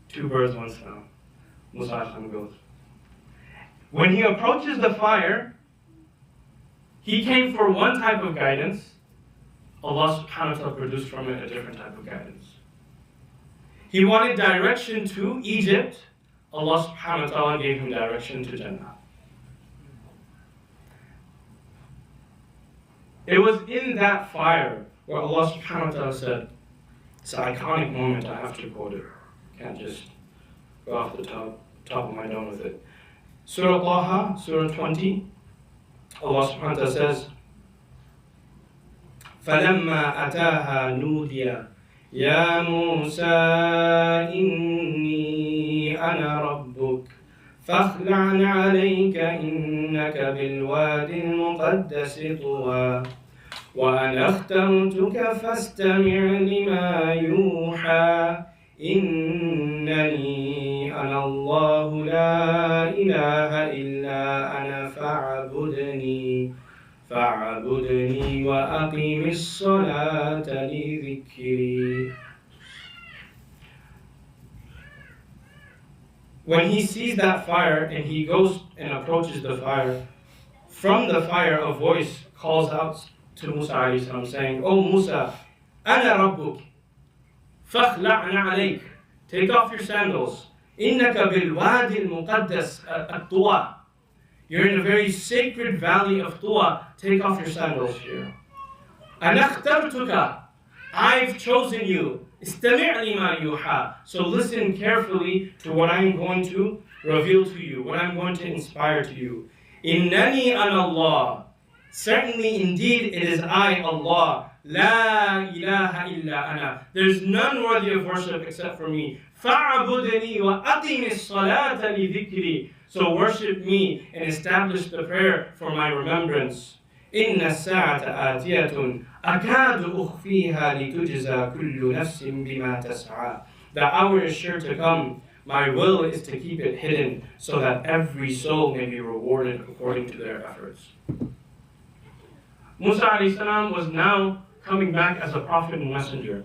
2 birds, 1 stone. Musa alayhi salam goes. When he approaches the fire, he came for one type of guidance. Allah subhanahu wa ta'ala produced from it a different type of guidance. He wanted direction to Egypt. Allah subhanahu wa ta'ala gave him direction to Jannah. It was in that fire where Allah subhanahu wa ta'ala said, it's an iconic moment, I have to quote it. Can't just go off the top of my dome with it. Surah Taha, Surah 20, Allah subhanahu wa ta'ala says, فَلَمَّا أَتَاهَا نُودِيَ يَا مُوسَى إِنِّي أَنَا رَبُّكَ فَاخْلَعْ عَلَيْكَ إِنَّكَ بِالْوَادِ الْمُقَدَّسِ طُوًى وَأَنَا اخْتَرْتُكَ فَاسْتَمِعْ لِمَا يُوحَى إِنَّنِي أَنَا اللَّهُ لَا إِلَهَ إِلَّا أَنَا فَاعْبُدْنِي وَأَقِمِ الصَّلَاةَ لِذِكْرِي. When he sees that fire and he goes and approaches the fire, from the fire a voice calls out to Musa alayhi salam saying, "Oh Musa, أَنَا رَبُّكَ فَاخْلَعْ عَلَيْكَ." Take off your sandals. إِنَّكَ بِالْوَادِ الْمُقَدَّسِ طُوًى. You're in a very sacred valley of Tuwa. Take off your sandals here. أَنَا اخْتَرْتُكَ. I've chosen you. اسْتَمِعْ لِمَا يُوحَى. So listen carefully to what I'm going to reveal to you, what I'm going to inspire to you. إِنَّنِي أَنَا اللَّهُ. Certainly, indeed, it is I, Allah. La ilaha illa ana. There's none worthy of worship except for me. فَاعْبُدْنِي وَأَقِمِ الصَّلَاةَ لِذِكْرِي. So worship me and establish the prayer for my remembrance. إِنَّ السَّاعَةَ آتِيَةٌ أَكَادُ أُخْفِيهَا لِتُجْزَى كُلُّ نَفْسٍ بِمَا تَسْعَى. The hour is sure to come. My will is to keep it hidden so that every soul may be rewarded according to their efforts. Musa alayhi salam was now coming back as a prophet and messenger.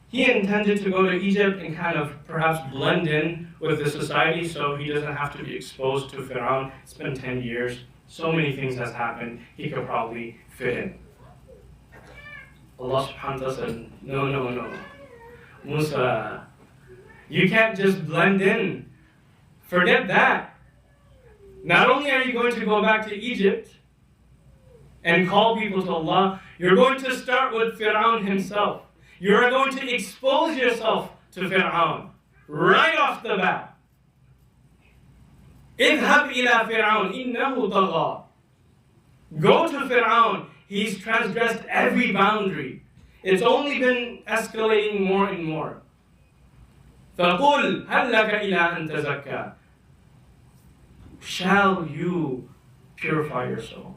He intended to go to Egypt and kind of perhaps blend in with the society so he doesn't have to be exposed to Pharaoh. It's been 10 years. So many things has happened. He could probably fit in. Allah subhanahu wa ta'ala said, no. Musa, you can't just blend in. Forget that. Not only are you going to go back to Egypt and call people to Allah, you're going to start with Pharaoh himself. You're going to expose yourself to Pharaoh right off the bat. اذهب إلى فرعون إنه طغى. Go to Pharaoh. He's transgressed every boundary. It's only been escalating more and more. فقل هل لك إلى أن تزكى. Shall you purify your soul?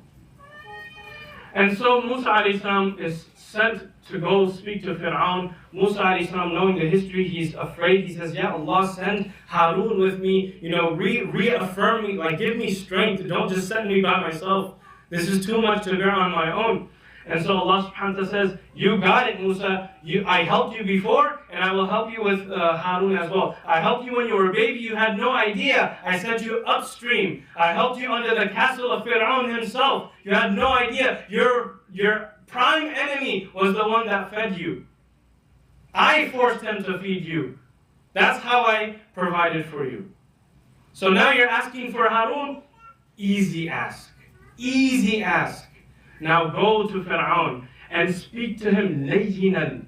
And so Musa alayhi salam is sent to go speak to Pharaoh. Musa alayhi salam, knowing the history, he's afraid. He says, "Ya Allah, send Harun with me. Reaffirm me, give me strength. Don't just send me by myself. This is too much to bear on my own." And so Allah subhanahu wa ta'ala says, "You got it, Musa. I helped you before, and I will help you with Harun as well. I helped you when you were a baby. You had no idea. I sent you upstream. I helped you under the castle of Pharaoh himself. You had no idea. Your prime enemy was the one that fed you. I forced him to feed you. That's how I provided for you. So now you're asking for Harun? Easy ask. Easy ask. Now go to Pharaoh and speak to him layyinan."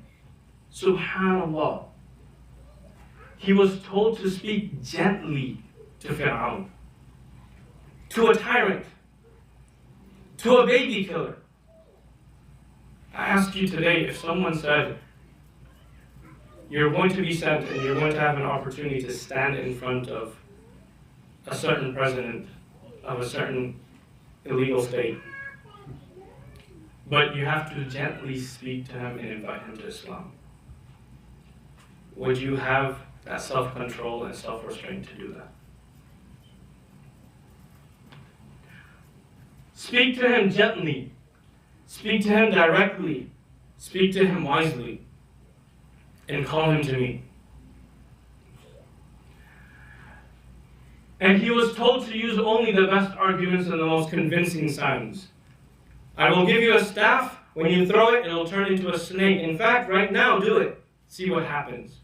Subhanallah. he was told to speak gently to Fir'aun, to a tyrant, to a baby killer. I ask you today, if someone said, you're going to be sent and you're going to have an opportunity to stand in front of a certain president of a certain illegal state, but you have to gently speak to him and invite him to Islam, would you have that self-control and self-restraint to do that? Speak to him gently. Speak to him directly. Speak to him wisely. And call him to me. And he was told to use only the best arguments and the most convincing signs. I will give you a staff. When you throw it, it'll turn into a snake. In fact, right now, do it. See what happens.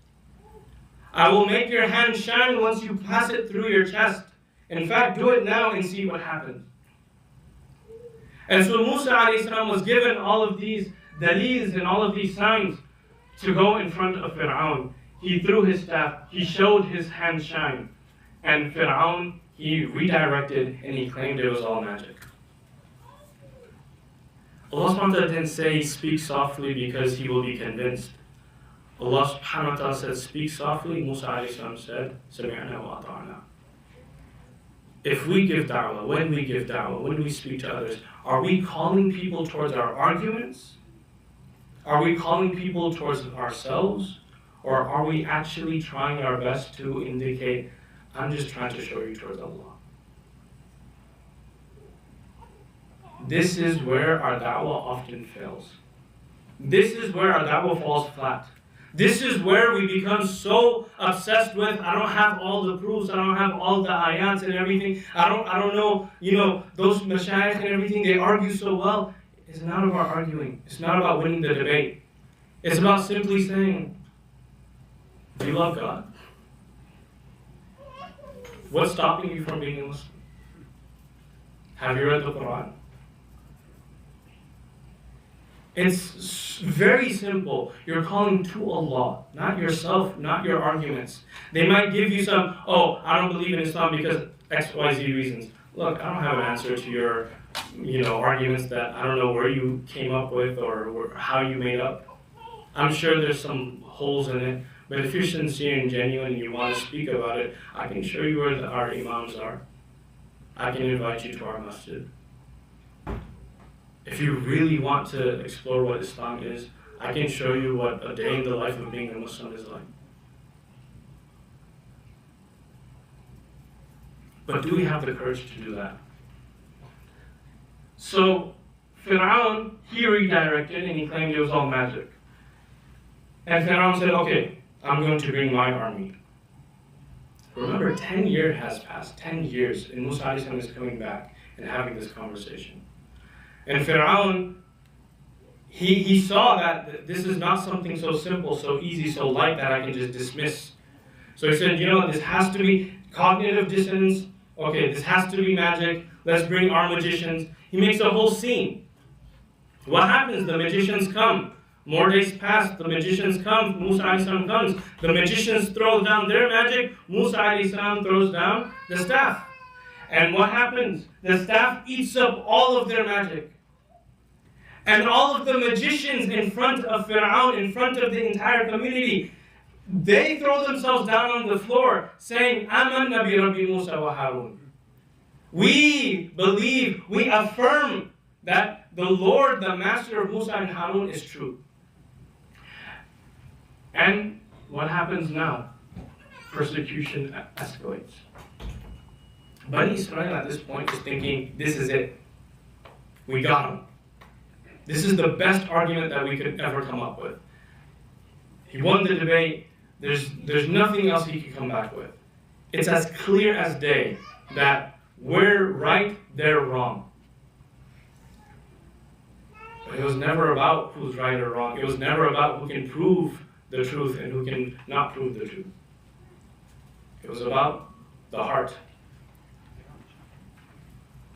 I will make your hand shine once you pass it through your chest. In fact, do it now and see what happens. And so Musa ﷺ was given all of these dalils and all of these signs to go in front of Fir'aun. He threw his staff, he showed his hand shine. And Fir'aun, he redirected and he claimed it was all magic. Allah subhanahu wa ta'ala didn't say speak softly because he will be convinced. Allah subhanahu wa ta'ala said speak softly. Musa ﷺ said, Sami'na wa ata'na. If we give da'wah, when we speak to others, are we calling people towards our arguments? Are we calling people towards ourselves? Or are we actually trying our best to indicate, I'm just trying to show you towards Allah? This is where our da'wah often fails. This is where our da'wah falls flat. This is where we become so obsessed with, I don't have all the proofs, I don't have all the ayats and everything, I don't know, those mashayikh and everything, they argue so well. It's not about arguing. It's not about winning the debate. It's about simply saying, do you love God? What's stopping you from being a Muslim? Have you read the Quran? It's very simple. You're calling to Allah, not yourself, not your arguments. They might give you some, I don't believe in Islam because X, Y, Z reasons. Look, I don't have an answer to your, arguments that I don't know where you came up with or how you made up. I'm sure there's some holes in it, but if you're sincere and genuine and you want to speak about it, I can show you where our imams are. I can invite you to our masjid. If you really want to explore what Islam is, I can show you what a day in the life of being a Muslim is like. But do we have the courage to do that? So, Fir'aun, he redirected and he claimed it was all magic. And Fir'aun said, okay, I'm going to bring my army. Remember, 10 years has passed, 10 years, and Musa is coming back and having this conversation. And Fir'aun, he saw that this is not something so simple, so easy, so light that I can just dismiss. So he said, this has to be cognitive dissonance. Okay, this has to be magic. Let's bring our magicians. He makes a whole scene. What happens? The magicians come. More days pass, the magicians come, Musa comes. The magicians throw down their magic, Musa throws down the staff. And what happens? The staff eats up all of their magic. And all of the magicians in front of Fir'aun, in front of the entire community, they throw themselves down on the floor saying, Amanna bi Rabbi Musa wa Harun. We believe, we affirm that the Lord, the master of Musa and Harun is true. And what happens now? Persecution escalates. Bani Israel at this point is thinking, this is it. We got him. This is the best argument that we could ever come up with. He won the debate. There's nothing else he could come back with. It's as clear as day that we're right, they're wrong. But it was never about who's right or wrong. It was never about who can prove the truth and who can not prove the truth. It was about the heart.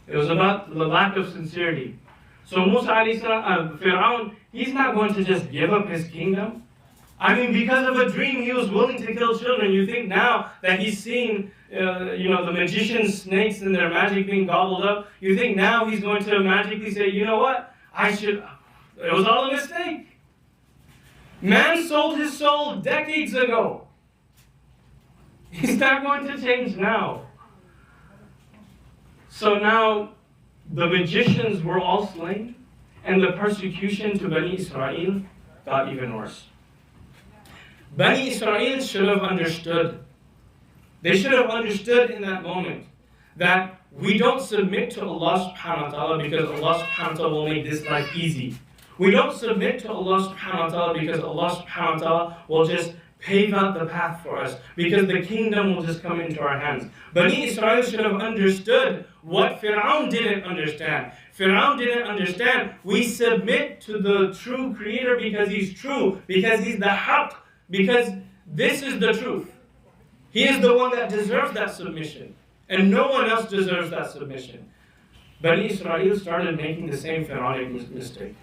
It was about the lack of sincerity. So Musa Fir'aun, he's not going to just give up his kingdom. I mean, because of a dream, he was willing to kill children. You think now that he's seeing, the magicians, snakes, and their magic being gobbled up, you think now he's going to magically say, you know what, it was all a mistake. Man sold his soul decades ago. He's not going to change now. So now, the magicians were all slain, and the persecution to Bani Israel got even worse. Bani Israel should have understood. They should have understood in that moment that we don't submit to Allah subhanahu wa ta'ala because Allah subhanahu wa ta'ala will make this life easy. We don't submit to Allah subhanahu wa ta'ala because Allah subhanahu wa ta'ala will just pave out the path for us, because the kingdom will just come into our hands. Bani Israel should have understood what Fir'aun didn't understand. Fir'aun didn't understand we submit to the true creator because he's true, because he's the haqq, because this is the truth. He is the one that deserves that submission, and no one else deserves that submission. Bani Israel started making the same Pharaonic mistake.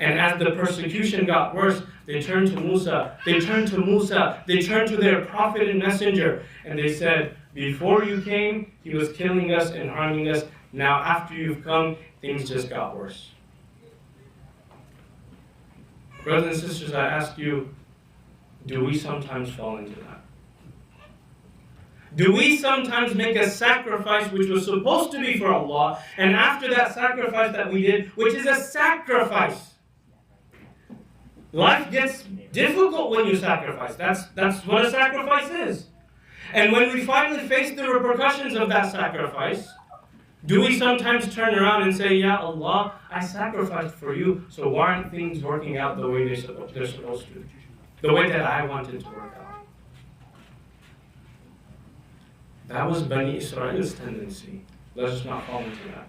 And as the persecution got worse, they turned to Musa. They turned to their prophet and messenger. And they said, before you came, he was killing us and harming us. Now after you've come, things just got worse. Brothers and sisters, I ask you, do we sometimes fall into that? Do we sometimes make a sacrifice which was supposed to be for Allah, and after that sacrifice that we did, which is a sacrifice, life gets difficult when you sacrifice. That's what a sacrifice is. And when we finally face the repercussions of that sacrifice, do we sometimes turn around and say, Ya Allah, I sacrificed for you, so why aren't things working out the way they're supposed to? The way that I wanted to work out. That was Bani Israel's tendency. Let's just not fall into that.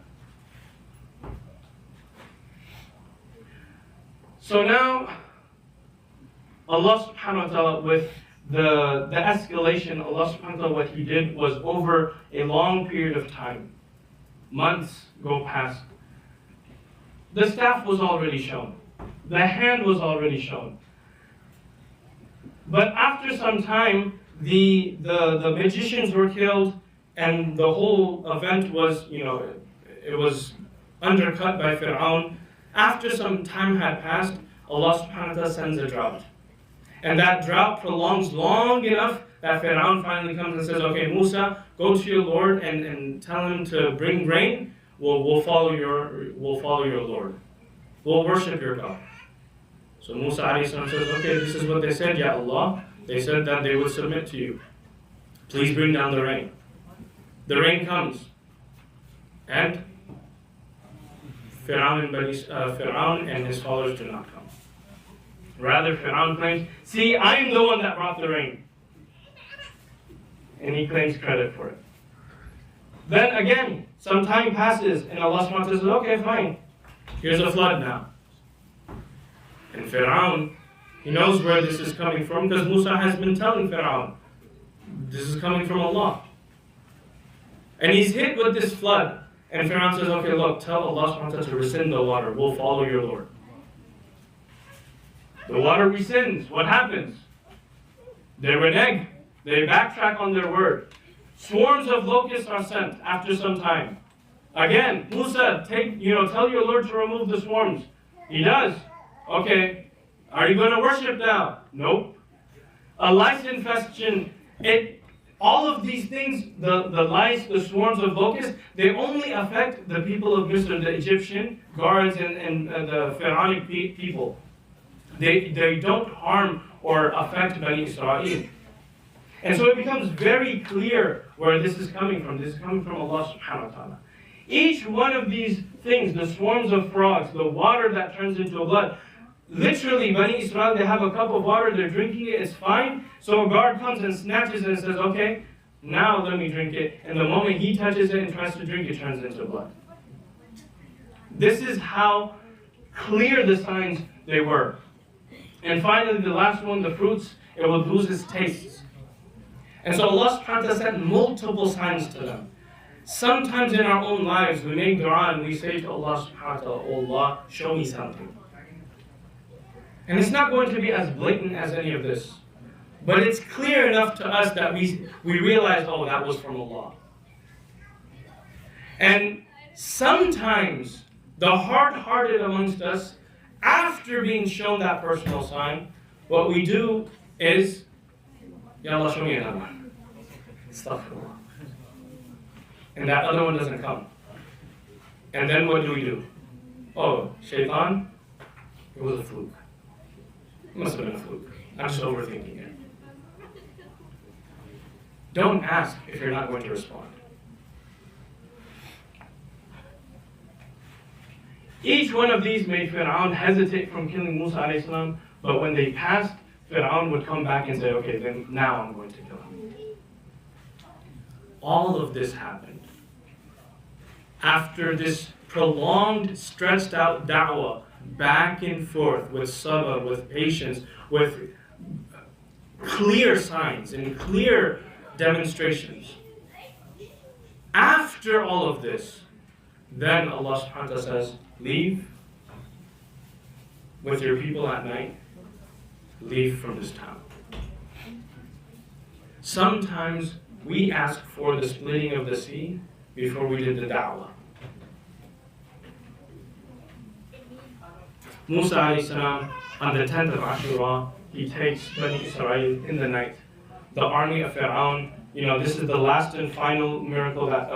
So now, Allah subhanahu wa ta'ala, with the escalation, Allah subhanahu wa ta'ala, what He did was over a long period of time. Months go past. The staff was already shown. The hand was already shown. But after some time, the magicians were killed, and the whole event was, it was undercut by Fir'aun. After some time had passed, Allah subhanahu wa ta'ala sends a drought. And that drought prolongs long enough that Fir'aun finally comes and says, okay, Musa, go to your Lord and tell him to bring rain. We'll follow your Lord. We'll worship your God. So Musa alayhi salam says, okay, this is what they said, Ya Allah. They said that they would submit to you. Please bring down the rain. The rain comes. And Fir'aun and his followers do not come. Rather, Fir'aun claims, see, I'm the one that brought the rain. And he claims credit for it. Then again, some time passes, and Allah subhanahu wa ta'ala says, okay, fine. Here's a flood now. And Fir'aun, he knows where this is coming from, because Musa has been telling Fir'aun, this is coming from Allah. And he's hit with this flood. And Fir'aun says, okay, look, tell Allah subhanahu wa ta'ala to rescind the water. We'll follow your Lord. The water rescinds. What happens? They renege. They backtrack on their word. Swarms of locusts are sent after some time. Again, Musa, tell your Lord to remove the swarms. He does. Okay. Are you going to worship now? Nope. A lice infestation. All of these things, the lice, the swarms of locusts, they only affect the people of Misr, the Egyptian guards and the Pharaonic people. They don't harm or affect Bani Israel. And so it becomes very clear where this is coming from. This is coming from Allah subhanahu wa ta'ala. Each one of these things, the swarms of frogs, the water that turns into blood, literally Bani Israel, they have a cup of water, they're drinking it, it's fine. So a guard comes and snatches it and says, okay, now let me drink it. And the moment he touches it and tries to drink it, turns into blood. This is how clear the signs they were. And finally, the last one, the fruits, it will lose its taste. And so Allah subhanahu wa ta'ala sent multiple signs to them. Sometimes in our own lives, we make dua and we say to Allah subhanahu wa ta'ala, oh Allah, show me something. And it's not going to be as blatant as any of this. But it's clear enough to us that we realize, oh, that was from Allah. And sometimes the hard-hearted amongst us, after being shown that personal sign, what we do is, Ya Allah, show me another one. Astaghfirullah. And that other one doesn't come. And then what do? Oh, shaitan, it was a fluke. It must have been a fluke. I'm just overthinking it. Don't ask if you're not going to respond. Each one of these made Fir'aun hesitate from killing Musa alayhi salam, but when they passed, Fir'aun would come back and say, okay, then now I'm going to kill him. All of this happened after this prolonged, stretched out da'wah, back and forth with sabr, with patience, with clear signs and clear demonstrations. After all of this, then Allah subhanahu wa ta'ala says, leave with your people at night, leave from this town. Sometimes we ask for the splitting of the sea before we did the da'wah. Musa alayhi salam, on the 10th of Ashura, he takes Bani Israel in the night. The army of Fir'aun, this is the last and final miracle that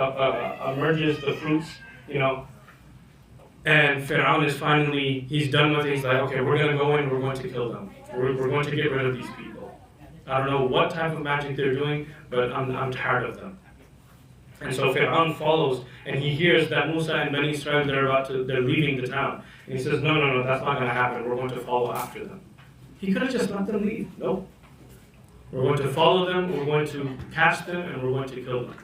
emerges, the fruits, and Fir'aun is finally, he's done with it. He's like, okay, we're going to go in, we're going to kill them. We're going to get rid of these people. I don't know what type of magic they're doing, but I'm tired of them. And so Fir'aun follows, and he hears that Musa and Bani Israel, they're leaving the town. And he says, no, that's not going to happen. We're going to follow after them. He could have just let them leave. Nope. We're going to follow them, we're going to catch them, and we're going to kill them.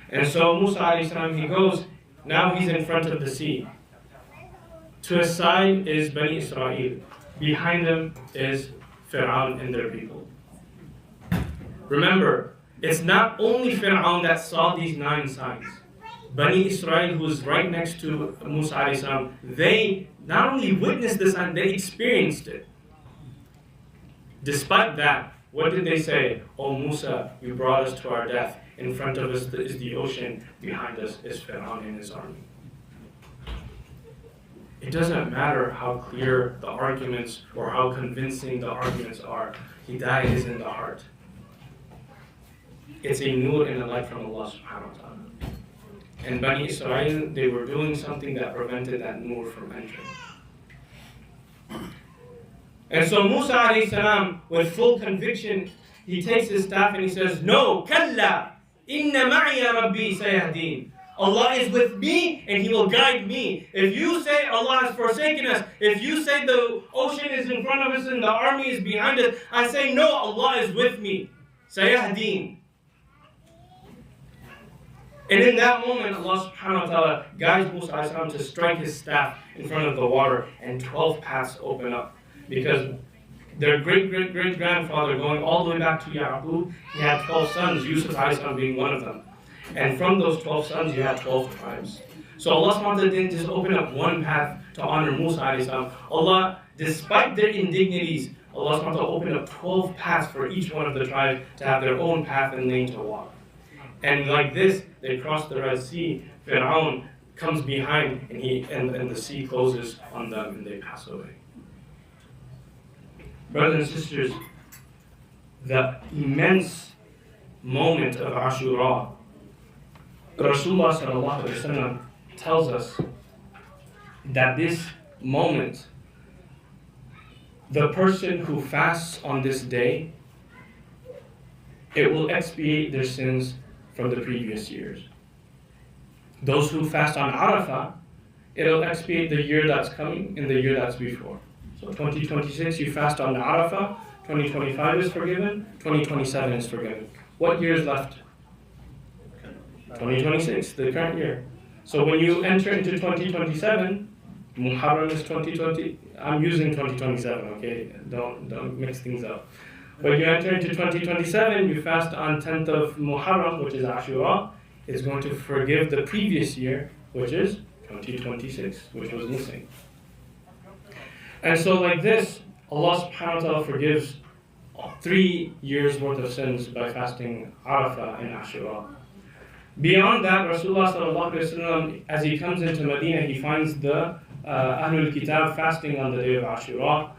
And so Musa alayhi salam, he goes, now he's in front of the sea. To his side is Bani Israel. Behind them is Fir'aun and their people. Remember, it's not only Fir'aun that saw these 9 signs. Bani Israel, who is right next to Musa alayhi salam, they not only witnessed the sign, they experienced it. Despite that, what did they say? Oh Musa, you brought us to our death. In front of us is the ocean. Behind us is Fir'aun and his army. It doesn't matter how clear the arguments or how convincing the arguments are. Hidayah is in the heart. It's a nur and a light from Allah subhanahu wa ta'ala. And Bani Israel, they were doing something that prevented that nur from entering. And so Musa alayhi salam, with full conviction, he takes his staff and he says, no, kalla, inna ma'iya rabbi sayahdeen. Allah is with me and He will guide me. If you say Allah has forsaken us, if you say the ocean is in front of us and the army is behind us, I say no, Allah is with me. Sayahdeen. And in that moment, Allah subhanahu wa ta'ala guides Musa alayhi salam to strike his staff in front of the water, and 12 paths open up. Because their great-great-great-grandfather, going all the way back to Yaqub, he had 12 sons, Yusuf alayhi salam being one of them. And from those 12 sons, you had 12 tribes. So Allah subhanahu wa ta'ala didn't just open up one path to honor Musa alayhi salam. Allah, despite their indignities, Allah subhanahu wa ta'ala opened up 12 paths for each one of the tribes to have their own path and lane to walk. And like this, they cross the Red Sea. Fir'aun comes behind, and the sea closes on them, and they pass away. Brothers and sisters, the immense moment of Ashura, Rasulullah sallallahu alaihi wasallam tells us that this moment, the person who fasts on this day, it will expiate their sins from the previous years. Those who fast on Arafah, it'll expiate the year that's coming and the year that's before. So 2026, you fast on Arafah, 2025 is forgiven, 2027 is forgiven. What year is left? 2026, the current year. So when you enter into 2027, Muharram is 2020, I'm using 2027, okay? Don't mix things up. When you enter into 2027, you fast on 10th of Muharram, which is Ashura. It's going to forgive the previous year, which is 2026, which was missing. And so like this, Allah subhanahu wa ta'ala forgives 3 years worth of sins by fasting Arafah and Ashura. Beyond that, Rasulullah sallallahu alaihi wasallam, as he comes into Medina, he finds the Ahlul Kitab fasting on the day of Ashura.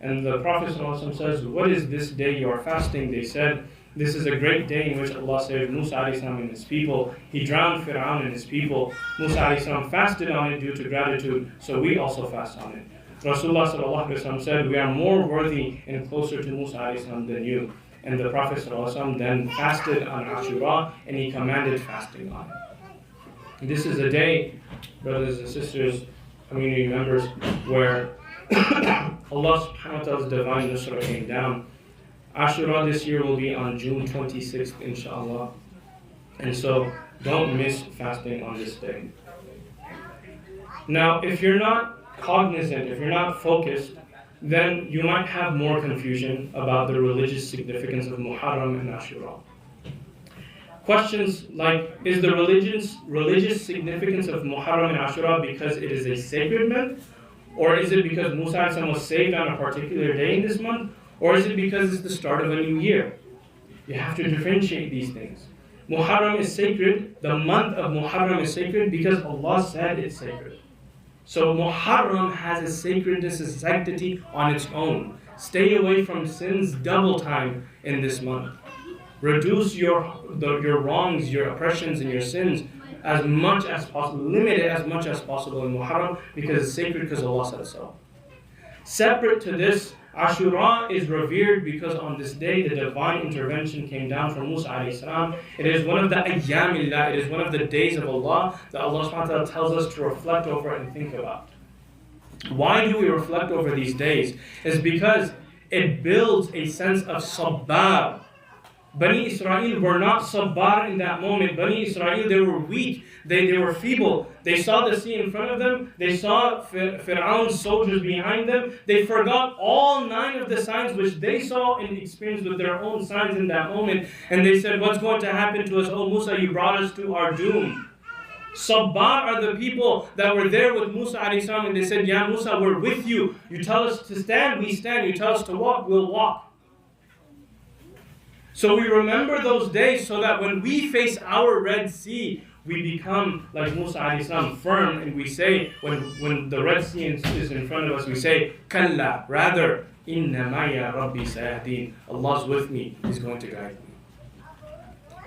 And the Prophet sallallahu alaihi wasallam says, "What is this day you are fasting?" They said, "This is a great day in which Allah saved Musa alayhi salam and his people. He drowned Fir'aun and his people. Musa alayhi salam fasted on it due to gratitude, so we also fast on it." Rasulullah sallallahu alaihi wasallam said, "We are more worthy and closer to Musa alayhi salam than you." And the Prophet sallallahu alaihi wasallam then fasted on Ashura, and he commanded fasting on it. This is a day, brothers and sisters, community members, where Allah subhanahu wa ta'ala's divine nusra came down. Ashura this year will be on June 26th, inshallah. And so don't miss fasting on this day. Now, if you're not cognizant, if you're not focused, then you might have more confusion about the religious significance of Muharram and Ashura. Questions like, is the religious significance of Muharram and Ashura because it is a sacred month? Or is it because Musa alayhi salam was saved on a particular day in this month? Or is it because it's the start of a new year? You have to differentiate these things. Muharram is sacred. The month of Muharram is sacred because Allah said it's sacred. So Muharram has a sacredness, a sanctity on its own. Stay away from sins double time in this month. Reduce your wrongs, your oppressions, and your sins as much as possible. Limit it as much as possible in Muharram because it's sacred because Allah said so. Separate to this, Ashura is revered because on this day the divine intervention came down from Musa alayhi salam. It is one of the ayyamillah, it is one of the days of Allah that Allah subhanahu wa ta'ala tells us to reflect over and think about. Why do we reflect over these days? It's because it builds a sense of sabbar. Bani Israel were not sabbar in that moment. Bani Israel, they were weak. They were feeble. They saw the sea in front of them. They saw Fir'aun's soldiers behind them. They forgot all 9 of the signs which they saw and experienced with their own signs in that moment. And they said, "What's going to happen to us? Oh Musa, you brought us to our doom." Sabbar are the people that were there with Musa alayhi salam, and they said, "Ya Musa, we're with you. You tell us to stand, we stand. You tell us to walk, we'll walk." So we remember those days so that when we face our Red Sea, we become like Musa alayhi salam, firm, and we say, when the Red Sea is in front of us, we say, "Kalla," rather, "Inna maya Rabbi sayahdeen." Allah's with me, He's going to guide me.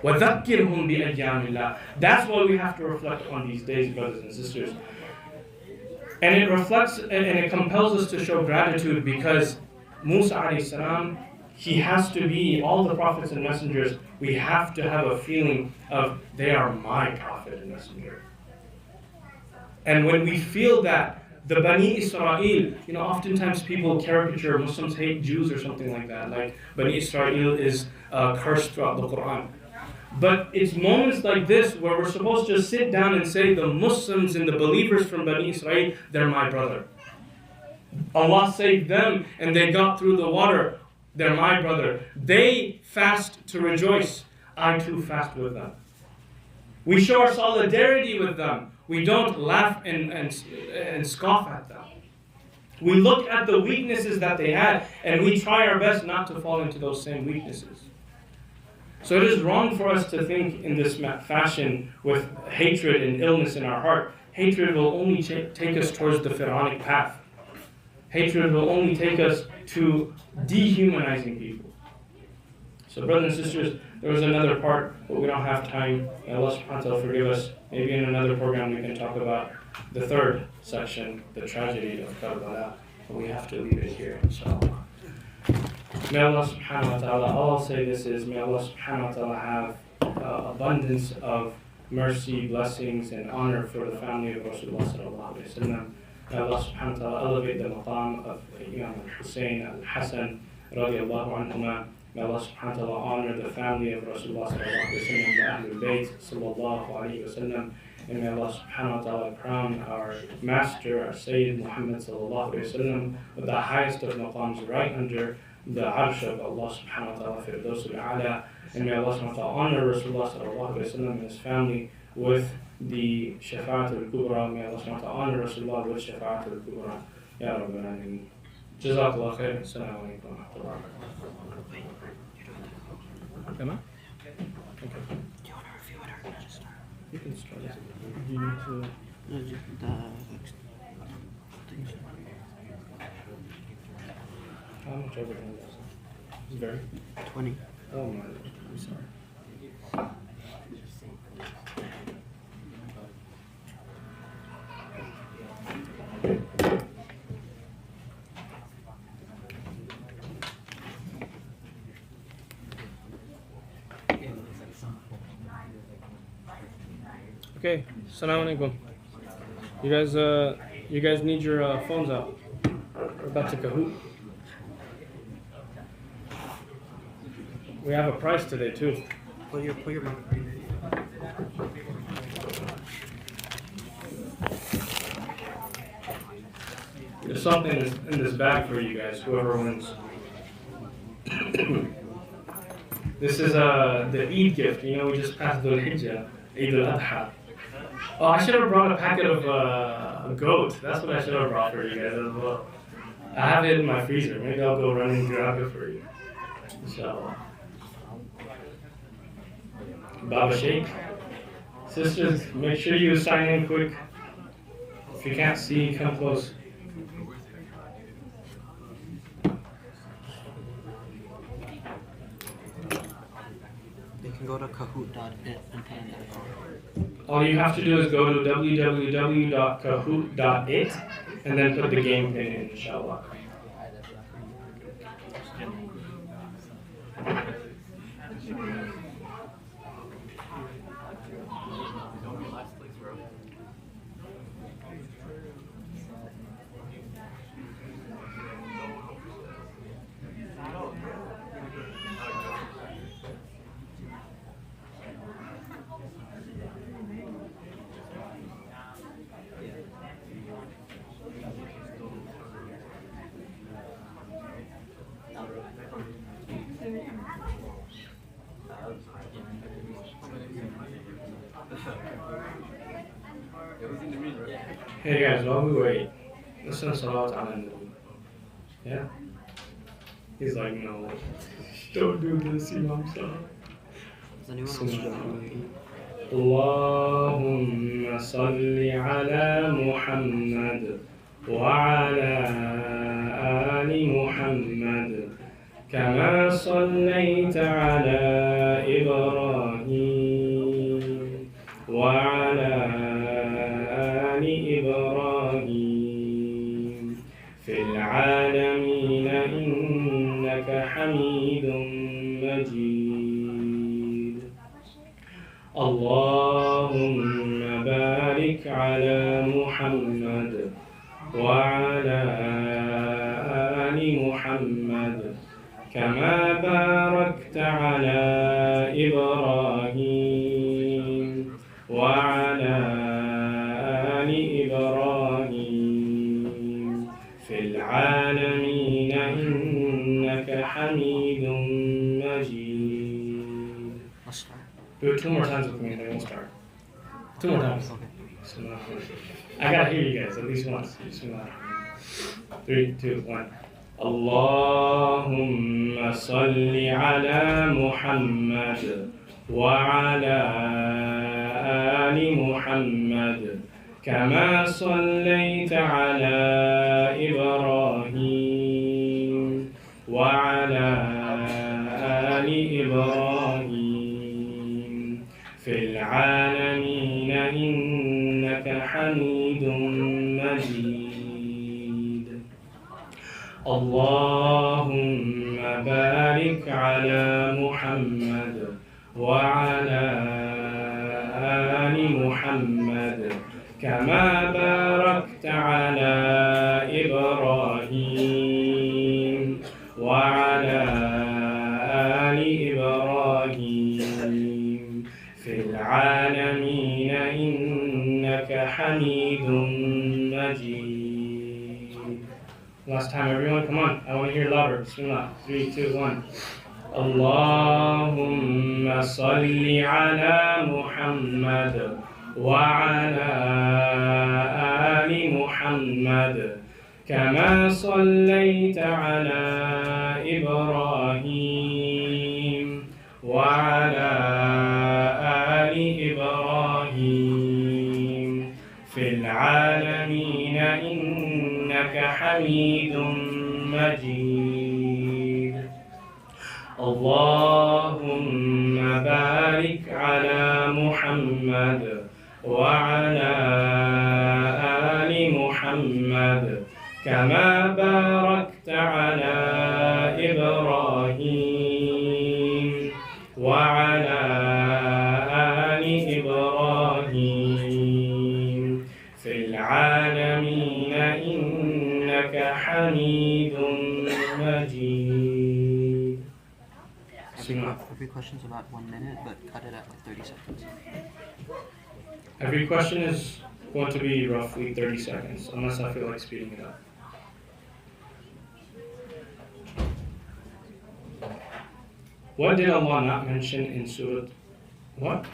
وَذَكِّرْهُمْ بِأَيَّامِ اللَّهِ. That's why we have to reflect on these days, brothers and sisters. And it reflects and it compels us to show gratitude because Musa alayhi salam, he has to be, all the prophets and messengers, we have to have a feeling of they are my prophet and messenger. And when we feel that, the Bani Israel, oftentimes people caricature Muslims hate Jews or something like that, like Bani Israel is cursed throughout the Quran. But it's moments like this where we're supposed to sit down and say the Muslims and the believers from Bani Israel, they're my brother. Allah saved them and they got through the water. They're my brother. They fast to rejoice. I too fast with them. We show our solidarity with them. We don't laugh and scoff at them. We look at the weaknesses that they had and we try our best not to fall into those same weaknesses. So it is wrong for us to think in this fashion with hatred and illness in our heart. Hatred will only take us towards the Pharaonic path. Hatred will only take us to dehumanizing people. So brothers and sisters, there was another part, but we don't have time. May Allah subhanahu wa ta'ala forgive us. Maybe in another program we can talk about the third section, the tragedy of Karbala. But we have to leave it here, inshallah. May Allah subhanahu wa ta'ala, all I'll say this is, may Allah subhanahu wa ta'ala have abundance of mercy, blessings, and honor for the family of Rasulullah sallallahu alayhi wa sallam. May Allah subhanahu wa ta'ala elevate the maqam of Imam al-Hussein al-Hassan radiallahu anhuma. May Allah subhanahu wa ta'ala honor the family of Rasulullah sallallahu alayhi wa sallam, the Ahlul Bayt sallallahu alayhi wa sallam. And may Allah subhanahu wa ta'ala crown our master, our Sayyid Muhammad sallallahu alayhi wa sallam, with the highest of maqams right under the arsh of Allah subhanahu wa ta'ala, Firdausul A'la. And may Allah subhanahu wa ta'ala honor Rasulullah sallallahu alayhi wa sallam and his family with the Shafa'at al-Kubra. May Allah subhanahu wa ta'ala honor Rasulullah with Shafa'at al-Kubra. Ya Rabbil Alameen. Jazakallah khair. Assalamu alaikum wa rahmatullahi wa barakatuh. Am I? Okay. Do you want to review it or can I just start? You can start. You need to. No, just things. How much overtime is it? It's very. 20. Oh my. I'm sorry. Okay, assalamu alaikum. You guys need your phones out. We're about to Kahoot. We have a prize today too. Put your mic. There's something in this bag for you guys, whoever wins. This is the Eid gift. You know, we just passed Dhul Hijjah, Eid al-Adha. Oh, I should have brought a packet of goat. That's what I should have brought for you guys as well. I have it in my freezer. Maybe I'll go run and grab it for you. Inshallah. Baba Sheikh. Sisters, make sure you sign in quick. If you can't see, come close. They can go to kahoot.it and pay that. All you have to do is go to www.kahoot.it and then put the game pin in, inshallah. Hey guys, while we wait, listen to Salat ala Nabi. Yeah? He's like, no, don't do this, Imam Salah. Does anyone else do اللهم صل على محمد وعلى آل محمد كما صليت على إبراهيم وعلى آل إبراهيم في العالمين إنك حميد مجيد اللهم بارك على محمد وعلى آل محمد كما باركت على إبراهيم وعلى آل إبراهيم في العالمين إنك حميد مجيد. Let's start. Do it two more times with me and then we'll start. Two more times. Okay. I gotta hear you guys at least once. Bismillah. 3, 2, 1. اللهم صل على محمد وعلى آل محمد كما صليت على إبراهيم وعلى آل إبراهيم في العالمين إنك حميد مجيد اللهم بارك على محمد وعلى آل محمد كما باركت على إبراهيم وعلى آل إبراهيم في العالمين إنك حميد مجيد. Last time, everyone, come on. I want to hear louder. Bismillah. 3, 2, 1. اللهم صل على محمد وعلى آل محمد كما صليت على إبراهيم وعلى آل إبراهيم في العالمين إنك حميد مجيد اللهم بارك على محمد وعلى آل محمد كما باركت على إبراهيم وعلى آل إبراهيم في العالمين إنك حميد مجيد. Every question's about 1 minute, but cut it at like 30 seconds. Every question is going to be roughly 30 seconds, unless I feel like speeding it up. What did Allah not mention in Surah? What?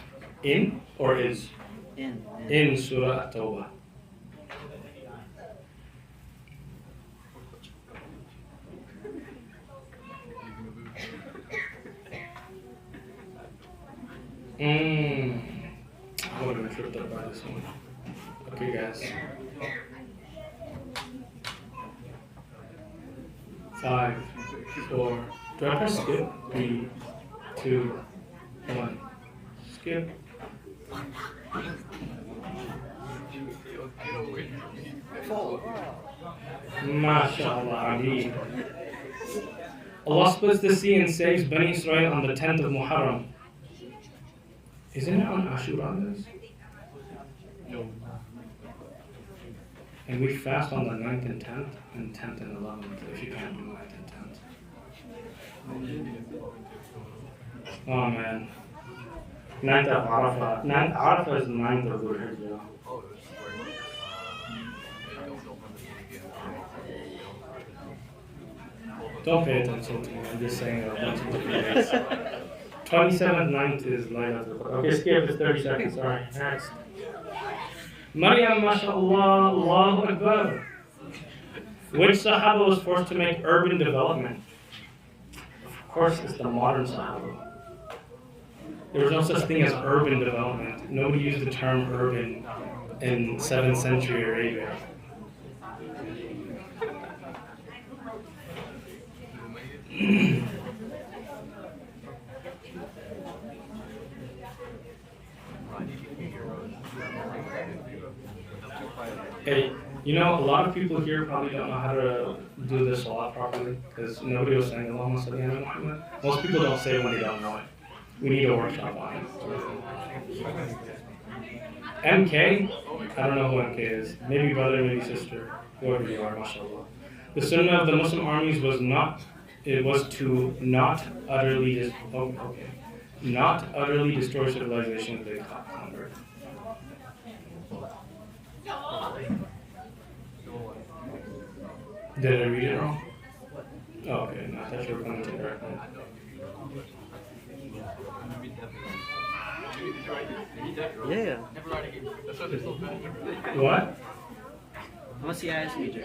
In or is? In Surah At-Tawbah. I would have been tripped up by this one. Okay, guys. 5, 4. Do I press skip? 3, 2, 1. Skip. MashaAllah, Ali. Allah splits the sea and saves Bani Israel on the 10th of Muharram. Isn't it on Ashura, guys? No. And we fast on the 9th and 10th, and 10th and 11th, if you can't do 9th and 10th. Oh man. 9th of Arafah. 9th Arafah is 9th of Dhul Hijjah. Don't pay attention to me, I'm just saying a bunch of different dates. 27th, 9th is Laylatul Qadr. Okay, skip, it's 30 seconds, sorry. Next. Maryam, mashallah, Allahu Akbar. Which Sahaba was forced to make urban development? Of course, it's the modern Sahaba. There was no such thing as urban development. Nobody used the term urban in 7th century Arabia. Hey, you know, a lot of people here probably don't know how to do this salat properly because nobody was saying Allahumma salli ala Muhammad. Most people don't say it when they don't know it. We need a workshop on it. MK? I don't know who MK is. Maybe brother, maybe sister. Whoever you are, mashallah. The sunnah of the Muslim armies was to not utterly destroy civilization if they conquered. Did I read it wrong? Oh, okay, no, I thought you were coming to correct me. Yeah. What? I'm a CIS major.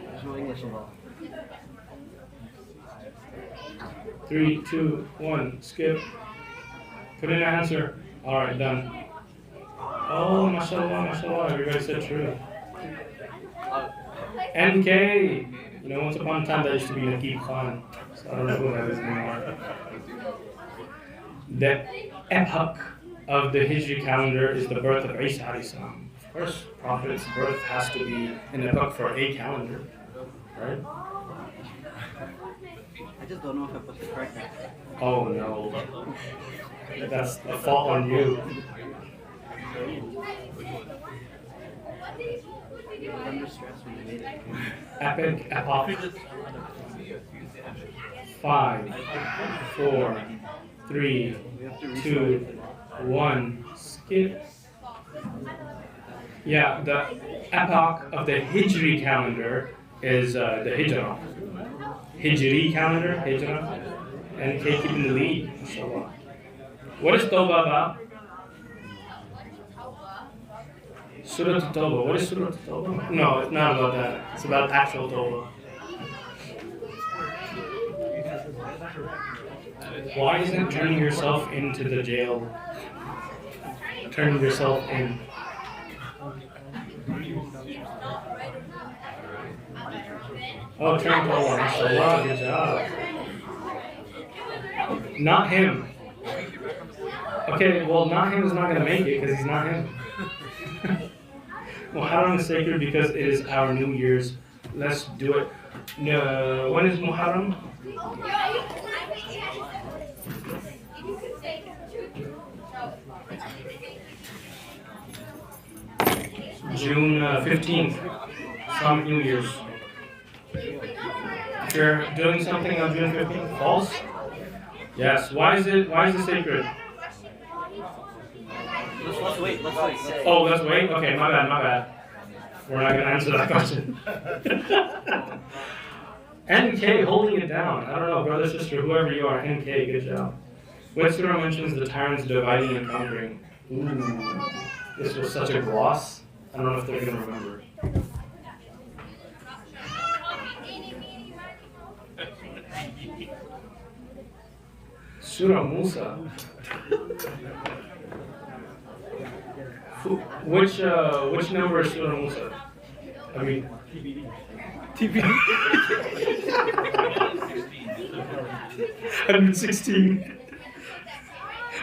There's no English involved. 3, 2, 1, skip. Put in an answer. Alright, done. Oh, mashallah, mashallah, everybody said true. MK! You know, once upon a time that used to be Naqib Khan. So I don't know who that is anymore. The epoch of the Hijri calendar is the birth of Isa alayhi salam. Of course, Prophet's birth has to be an epoch for a calendar, right? I just don't know if I put the correct answer. Oh no. That's a fault on you. I was under stress when I made it. Epoch. 5, 4, 3, 2, 1. Skip. Yeah, the epoch of the Hijri calendar is the Hijrah. Hijri calendar, Hijrah. And keeping the lead, inshallah. What is Tawbah about? Surah At-Tawbah. What is Surah At-Tawbah? No, it's not about that. It's about actual Tawbah. Why isn't turning yourself into the jail? Turning yourself in. Oh, turn to Allah. MashaAllah, good job. Not him. Okay, well, not him is not going to make it because he's not him. Muharram is sacred because it is our New Year's. Let's do it. No, when is Muharram? June 15th. Some New Year's. If you're doing something on June 15th, false? Yes. Why is it sacred? Let's wait. Oh, let's wait? Okay, my bad. We're not going to answer that question. NK holding it down. I don't know, brother, sister, whoever you are, NK, good job. What surah mentions the tyrants dividing and conquering? Ooh, this was such a gloss. I don't know if they're going to remember. Surah Musa. Which number is Surah Musa? I mean, TBD. 116.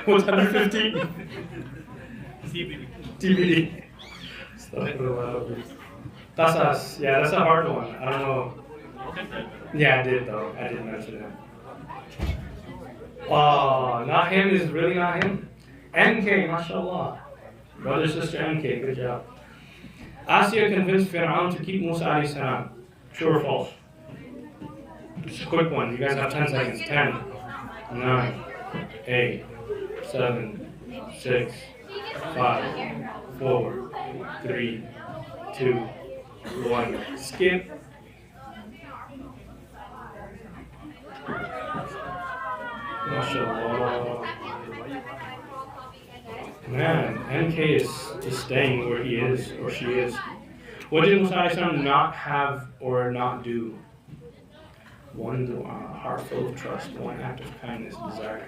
What's 115? TBD. That's us. Yeah, that's a hard one. I don't know. Yeah, I did though. I did mention him. Oh, not him is really not him. NK, mashallah. Brother, sister, NK, good job. Asya convinced Fir'aun to keep Musa alayhi salam. True or false? Just a quick one. You guys have 10 seconds. 10, 9, 8, 7, 6, 5, 4, 3, 2, 1. Skip. MashaAllah. Man, NK is staying where he is, or she is. What did Musa alayhi salam not have or not do? One dua, a heart full of trust, one act of kindness, desire.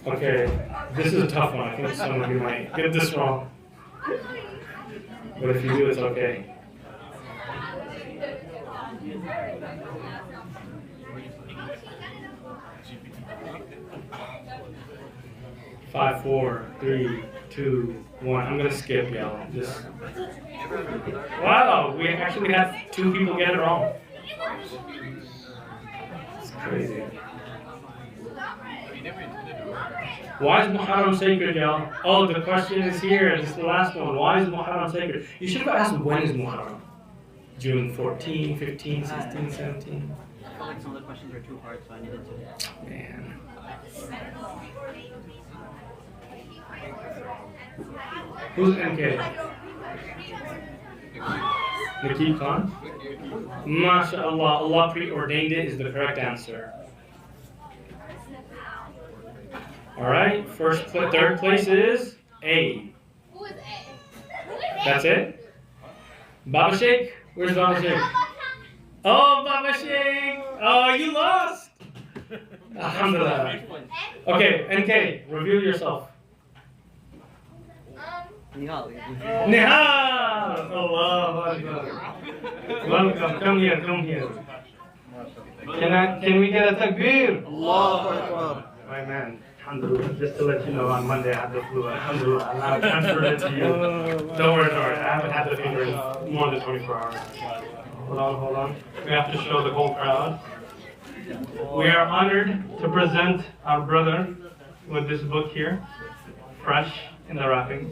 Okay, this is a tough one. I think some of you might get this wrong. But if you do, it's okay. Five, 4, 3, 2, 1. I'm gonna skip, y'all. Just wow, we actually had 2 people get it wrong. It's crazy. Why is Muharram sacred, y'all? Oh, the question is here. This is the last one. Why is Muharram sacred? You should have asked when is Muharram? June 14, 15, 16, 17. I felt like some of the questions were too hard, so I needed to. Man. Who's NK? Nakib Khan? MashaAllah, Allah preordained it is the correct answer. Alright, third place is A. Who is A? That's it? Baba Sheikh? Where's Baba Sheikh? Oh, Baba Sheikh! Oh, you lost! Alhamdulillah. Okay, NK, reveal yourself. Nihal. Nihal! Allahu Akbar. Welcome, come here. Can we get a takbir? Allahu Akbar. My man, alhamdulillah, just to let you know, on Monday I had the flu. Alhamdulillah, Allah transferred it to you. Don't worry, I haven't had the fever in more than 24 hours. Hold on. We have to show the whole crowd. We are honored to present our brother with this book here, fresh in the wrapping,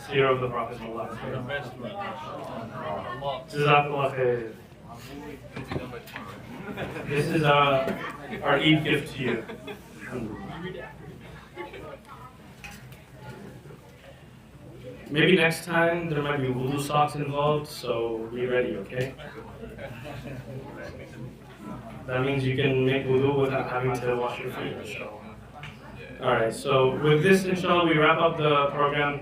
Seerah of the Prophet. Jazakallah khair. This is our Eid gift to you. Maybe next time there might be wudu socks involved, so be ready, okay? That means you can make wudu without having to wash your feet, inshallah. All right, so with this, inshallah, we wrap up the program.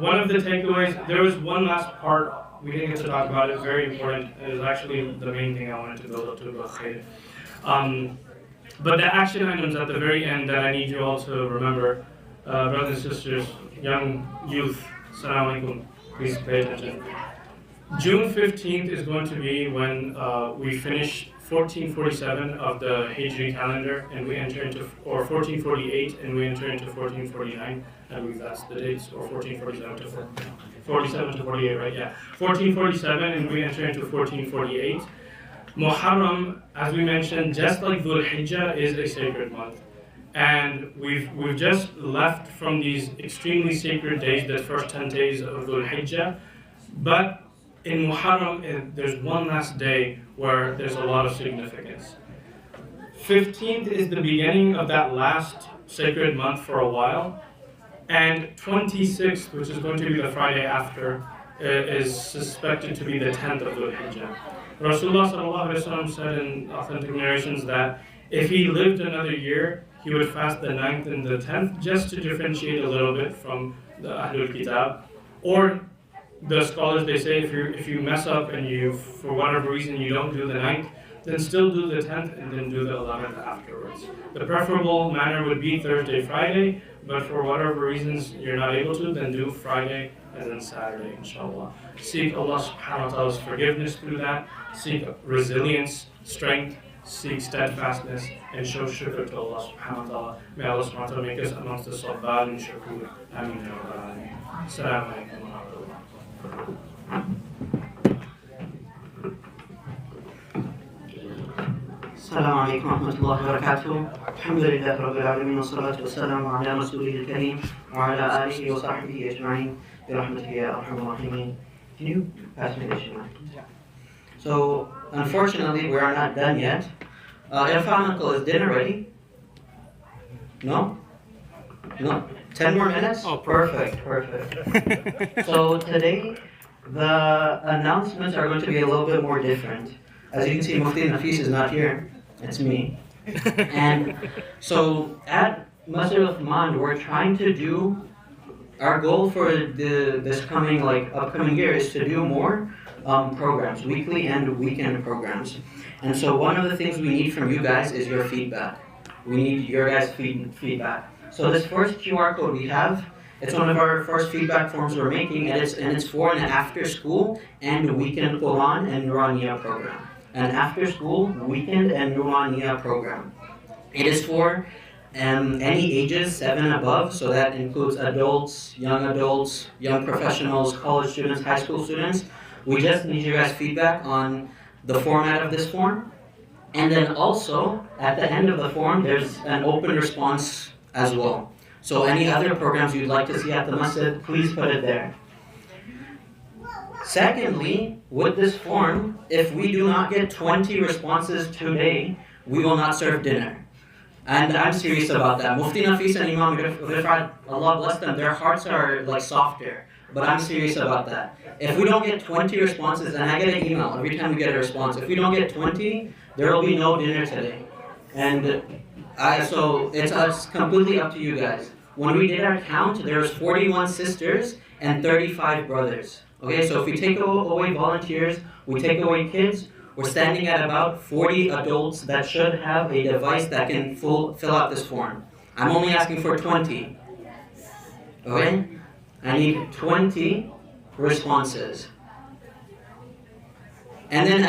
One of the takeaways, there was one last part we didn't get to talk about. It's very important. It is actually the main thing I wanted to build up to. But the action items at the very end that I need you all to remember, brothers and sisters, young youth, Assalamu alaikum, please pay attention. June 15th is going to be when we finish 1447 of the Hijri calendar, and we enter into, or 1448, and we enter into 1449. I believe that's the dates, or 1447 to 47 to 48, right? Yeah, 1447, and we enter into 1448. Muharram, as we mentioned, just like Dhul Hijjah, is a sacred month. And we've just left from these extremely sacred days, the first 10 days of Dhul Hijjah. But in Muharram, there's one last day where there's a lot of significance. 15th is the beginning of that last sacred month for a while. And 26th, which is going to be the Friday after, is suspected to be the 10th of Dhul Hijjah. Rasulullah ﷺ said in authentic narrations that if he lived another year, he would fast the 9th and the 10th, just to differentiate a little bit from the Ahlul Kitab. Or the scholars, they say, if you mess up and you, for whatever reason, you don't do the 9th, then still do the 10th and then do the 11th afterwards. The preferable manner would be Thursday, Friday, but for whatever reasons you're not able to, then do Friday and then Saturday, inshallah. Seek Allah subhanahu wa ta'ala's forgiveness through that. Seek resilience, strength, seek steadfastness, and show shukr to Allah subhanahu wa ta'ala. May Allah subhanahu wa ta'ala make us amongst the sabbar and shakur. Ameen ya rabbal alameen. Assalamu alaikum wa rahmatullah. السلام عليكم ورحمة الله وبركاته. الحمد لله رب العالمين والصلاة والسلام على رسوله الكريم وعلى آله وصحبه أجمعين برحمته يا أرحم الراحمين. Can you pass me the shima? So, unfortunately, we are not done yet. Irfan uncle, is dinner ready? No? No? 10 more minutes? Oh, perfect. So today, the announcements are going to be a little bit more different. As you can see, Mufti Nafis is not here. It's me. And so at Masjid al-Thman, we're trying to do, our goal for this coming, upcoming year is to do more programs, weekly and weekend programs. And so one of the things we need from you guys is your feedback. We need your guys' feedback. So this first QR code we have, it's one of our first feedback forms we're making, and it's for an after-school and weekend Quran and Nuraniya program. An after-school, weekend, and Nuraniya program. It is for any ages 7 and above, so that includes adults, young professionals, college students, high school students. We just need your guys' feedback on the format of this form. And then also, at the end of the form, there's an open response as well. So any other programs you'd like to see at the masjid, please put it there. Secondly, with this form, if we do not get 20 responses today, we will not serve dinner. And I'm serious about that. Mufti Nafis and Imam Rifat, Allah bless them, their hearts are softer. But I'm serious about that. If we don't get 20 responses, and I get an email every time we get a response, if we don't get 20, there will be no dinner today. And so it's completely up to you guys. When we did our count, there was 41 sisters and 35 brothers. Okay, so if we take away volunteers, we take away kids, we're standing at about 40 adults that should have a device that can fill out this form. I'm only asking for 20. Okay? I need 20 responses. And then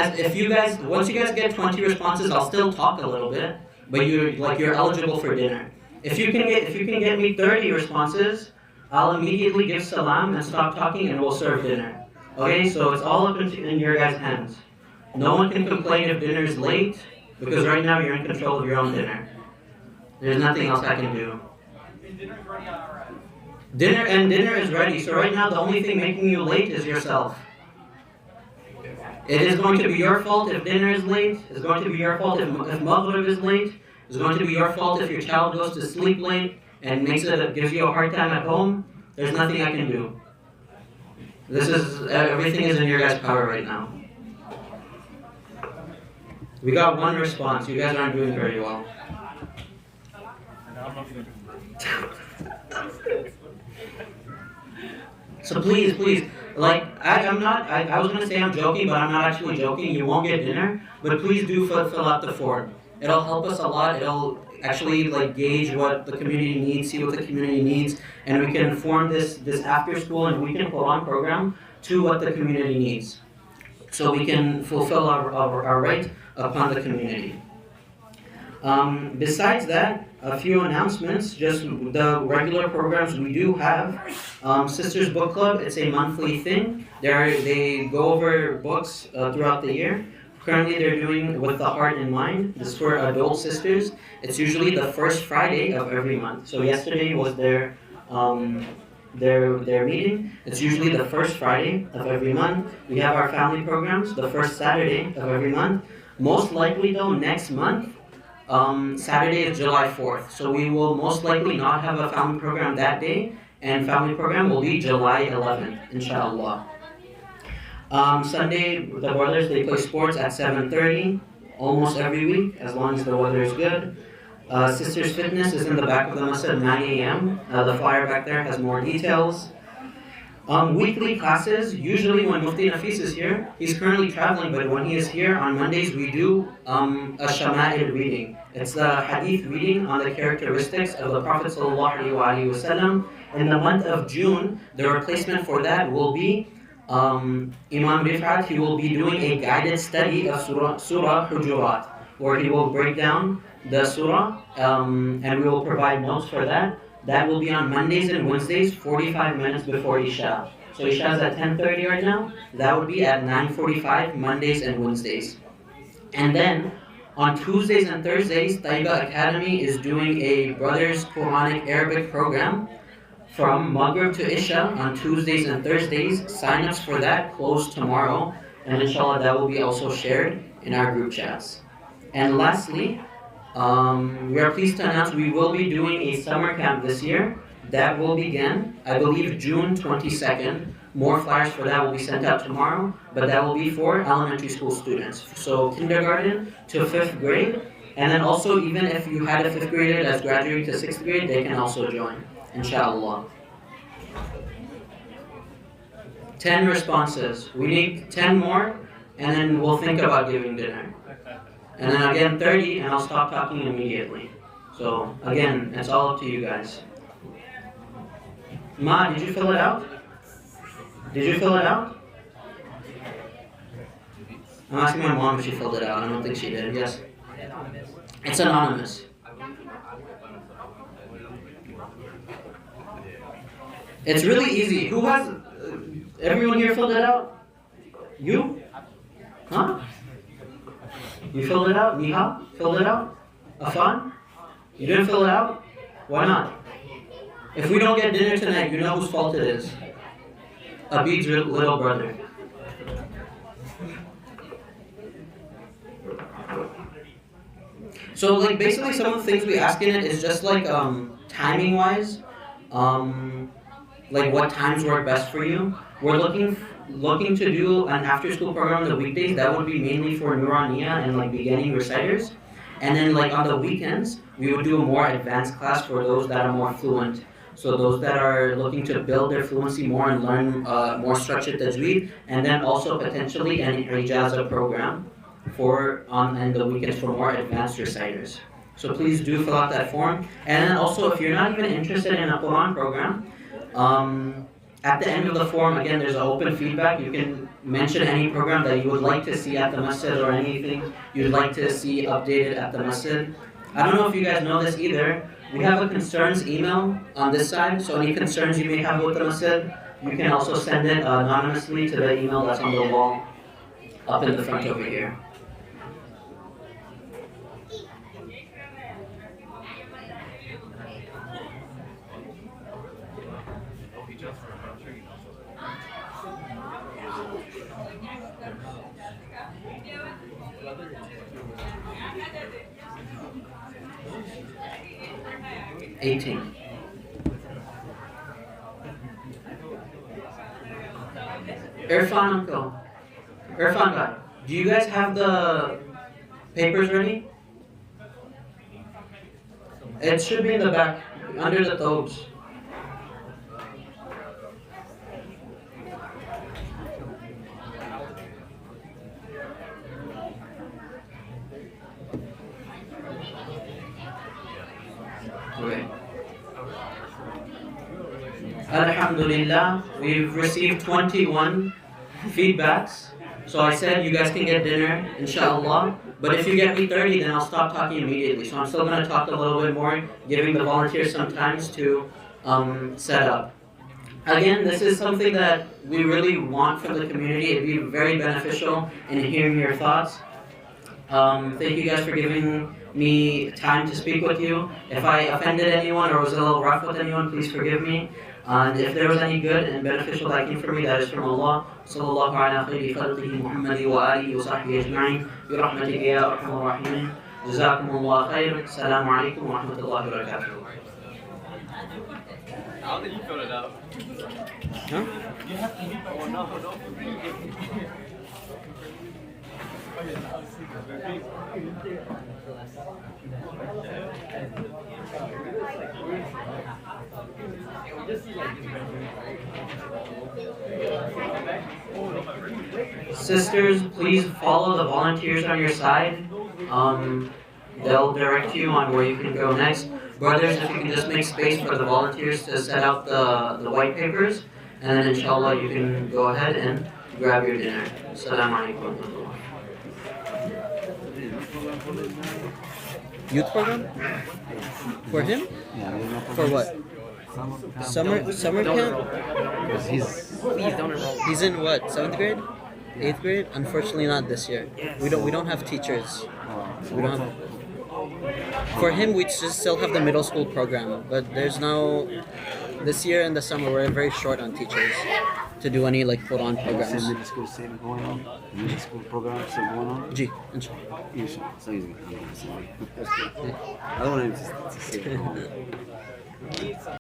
once you guys get 20 responses, I'll still talk a little bit, but you're eligible for dinner. If you can get me 30 responses, I'll immediately give salam and stop talking and we'll serve dinner. Okay, so it's all up in your guys' hands. No one can complain if dinner is late, because right now you're in control of your own dinner. There's nothing else I can do. Dinner is ready, so right now the only thing making you late is yourself. It is going to be your fault if dinner is late. It's going to be your fault if Maghrib is late. It's going to be your fault if your child goes to sleep late and gives you a hard time at home. There's nothing I can do. Everything is in your guys' power right now. We got one response. You guys aren't doing very well. So please, like, I was gonna say I'm joking, but I'm not actually joking. You won't get dinner, but please do fill out the form. It'll help us a lot. It'll actually like gauge what the community needs, see what the community needs, and we can form this after school and weekend Quran program to what the community needs, so we can fulfill our right upon the community. Besides that, a few announcements, just the regular programs we do have. Sisters Book Club, it's a monthly thing. They go over books throughout the year. Currently they're doing With the Heart in Mind. This is for adult sisters. It's usually the first Friday of every month. So yesterday was their meeting. It's usually the first Friday of every month. We have our family programs the first Saturday of every month. Most likely though, next month, Saturday is July 4th. So we will most likely not have a family program that day, and family program will be July 11th, inshallah. Sunday, the brothers, they play sports at 7:30 almost every week, as long as the weather is good. Sisters Fitness is in the back of the masjid at 9 a.m. The flyer back there has more details. Weekly classes, usually when Mufti Nafis is here, he's currently traveling, but when he is here on Mondays, we do a Shama'il reading. It's the hadith reading on the characteristics of the Prophet ﷺ. In the month of June, the replacement for that will be Imam Rifat. He will be doing a guided study of Surah Hujurat, where he will break down the surah, and we will provide notes for that. That will be on Mondays and Wednesdays, 45 minutes before Isha. So Isha is at 10:30 right now. That would be at 9:45 Mondays and Wednesdays. And then on Tuesdays and Thursdays, Taiba Academy is doing a Brothers Quranic Arabic program from Maghrib to Isha on Tuesdays and Thursdays. Sign-ups for that close tomorrow, and inshallah that will be also shared in our group chats. And lastly, we are pleased to announce we will be doing a summer camp this year. That will begin, I believe, June 22nd. More flyers for that will be sent out tomorrow, but that will be for elementary school students. So kindergarten to 5th grade, and then also even if you had a 5th grader that's graduating to 6th grade, they can also join, inshallah. 10 responses. We need 10 more, and then we'll think about giving dinner. And then again 30, and I'll stop talking immediately. So again, it's all up to you guys. Ma, did you fill it out? Did you fill it out? I'm asking my mom if she filled it out. I don't think she did. Yes? It's anonymous. It's really easy. Who has... everyone here filled it out? You? Huh? You filled it out? Niha? Filled it out? Afan? You didn't fill it out? Why not? If we don't get dinner tonight, you know whose fault it is. Abid's little brother. So like basically some of the things we ask in it is just like timing wise, like what times work best for you. We're looking to do an after school program on the weekdays. That would be mainly for Nuraniya and like beginning reciters. And then like on the weekends, we would do a more advanced class for those that are more fluent. So those that are looking to build their fluency more and learn more structured tajweed, and then also potentially an ijaza program for on the weekends for more advanced reciters. So please do fill out that form. And then also if you're not even interested in a Quran program, at the end of the form, again, there's an open feedback. You can mention any program that you would like to see at the masjid or anything you'd like to see updated at the masjid. I don't know if you guys know this either. We have a concerns email on this side, so any concerns you may have with the masjid, you can also send it anonymously to the email that's on the wall up in the front over here. $18. Irfan uncle. Irfan guy. Do you guys have the papers ready? It should be in the back. under the thobes. Okay. Alhamdulillah, we've received 21 feedbacks. So I said you guys can get dinner, inshallah. But if you get me 30, then I'll stop talking immediately. So I'm still going to talk a little bit more, giving the volunteers some time to set up. Again, this is something that we really want from the community. It'd be very beneficial in hearing your thoughts. Thank you guys for giving me time to speak with you. If I offended anyone or was a little rough with anyone, please forgive me. And if there was any good and beneficial that came from me, that is from Allah. Sallallahu ala khayri khalqihi Muhammadi wa alihi wa sahbihi ajma'in. Bi rahmatika ya arhamar rahimin. Jazakumullah khair. Assalamu alaikum wa rahmatullahi wa barakatuh. I don't think you filled it out. Huh? You have to meet the one. No, don't. Sisters, please follow the volunteers on your side. They'll direct you on where you can go next. Brothers, if you can just make space for the volunteers to set out the white papers, and then inshallah you can go ahead and grab your dinner. Assalamu alaikum. Youth program? For him? For what? Summer camp? Please don't enroll. He's in what? 7th grade? 8th grade? Unfortunately, not this year. We don't have teachers. We don't have. For him, we just still have the middle school program, but there's no. This year in the summer, we're very short on teachers to do any like Quran programs. Middle school still going on? The middle school program still going on? Ji, inshallah. Inshallah. So easy. I don't want to say it.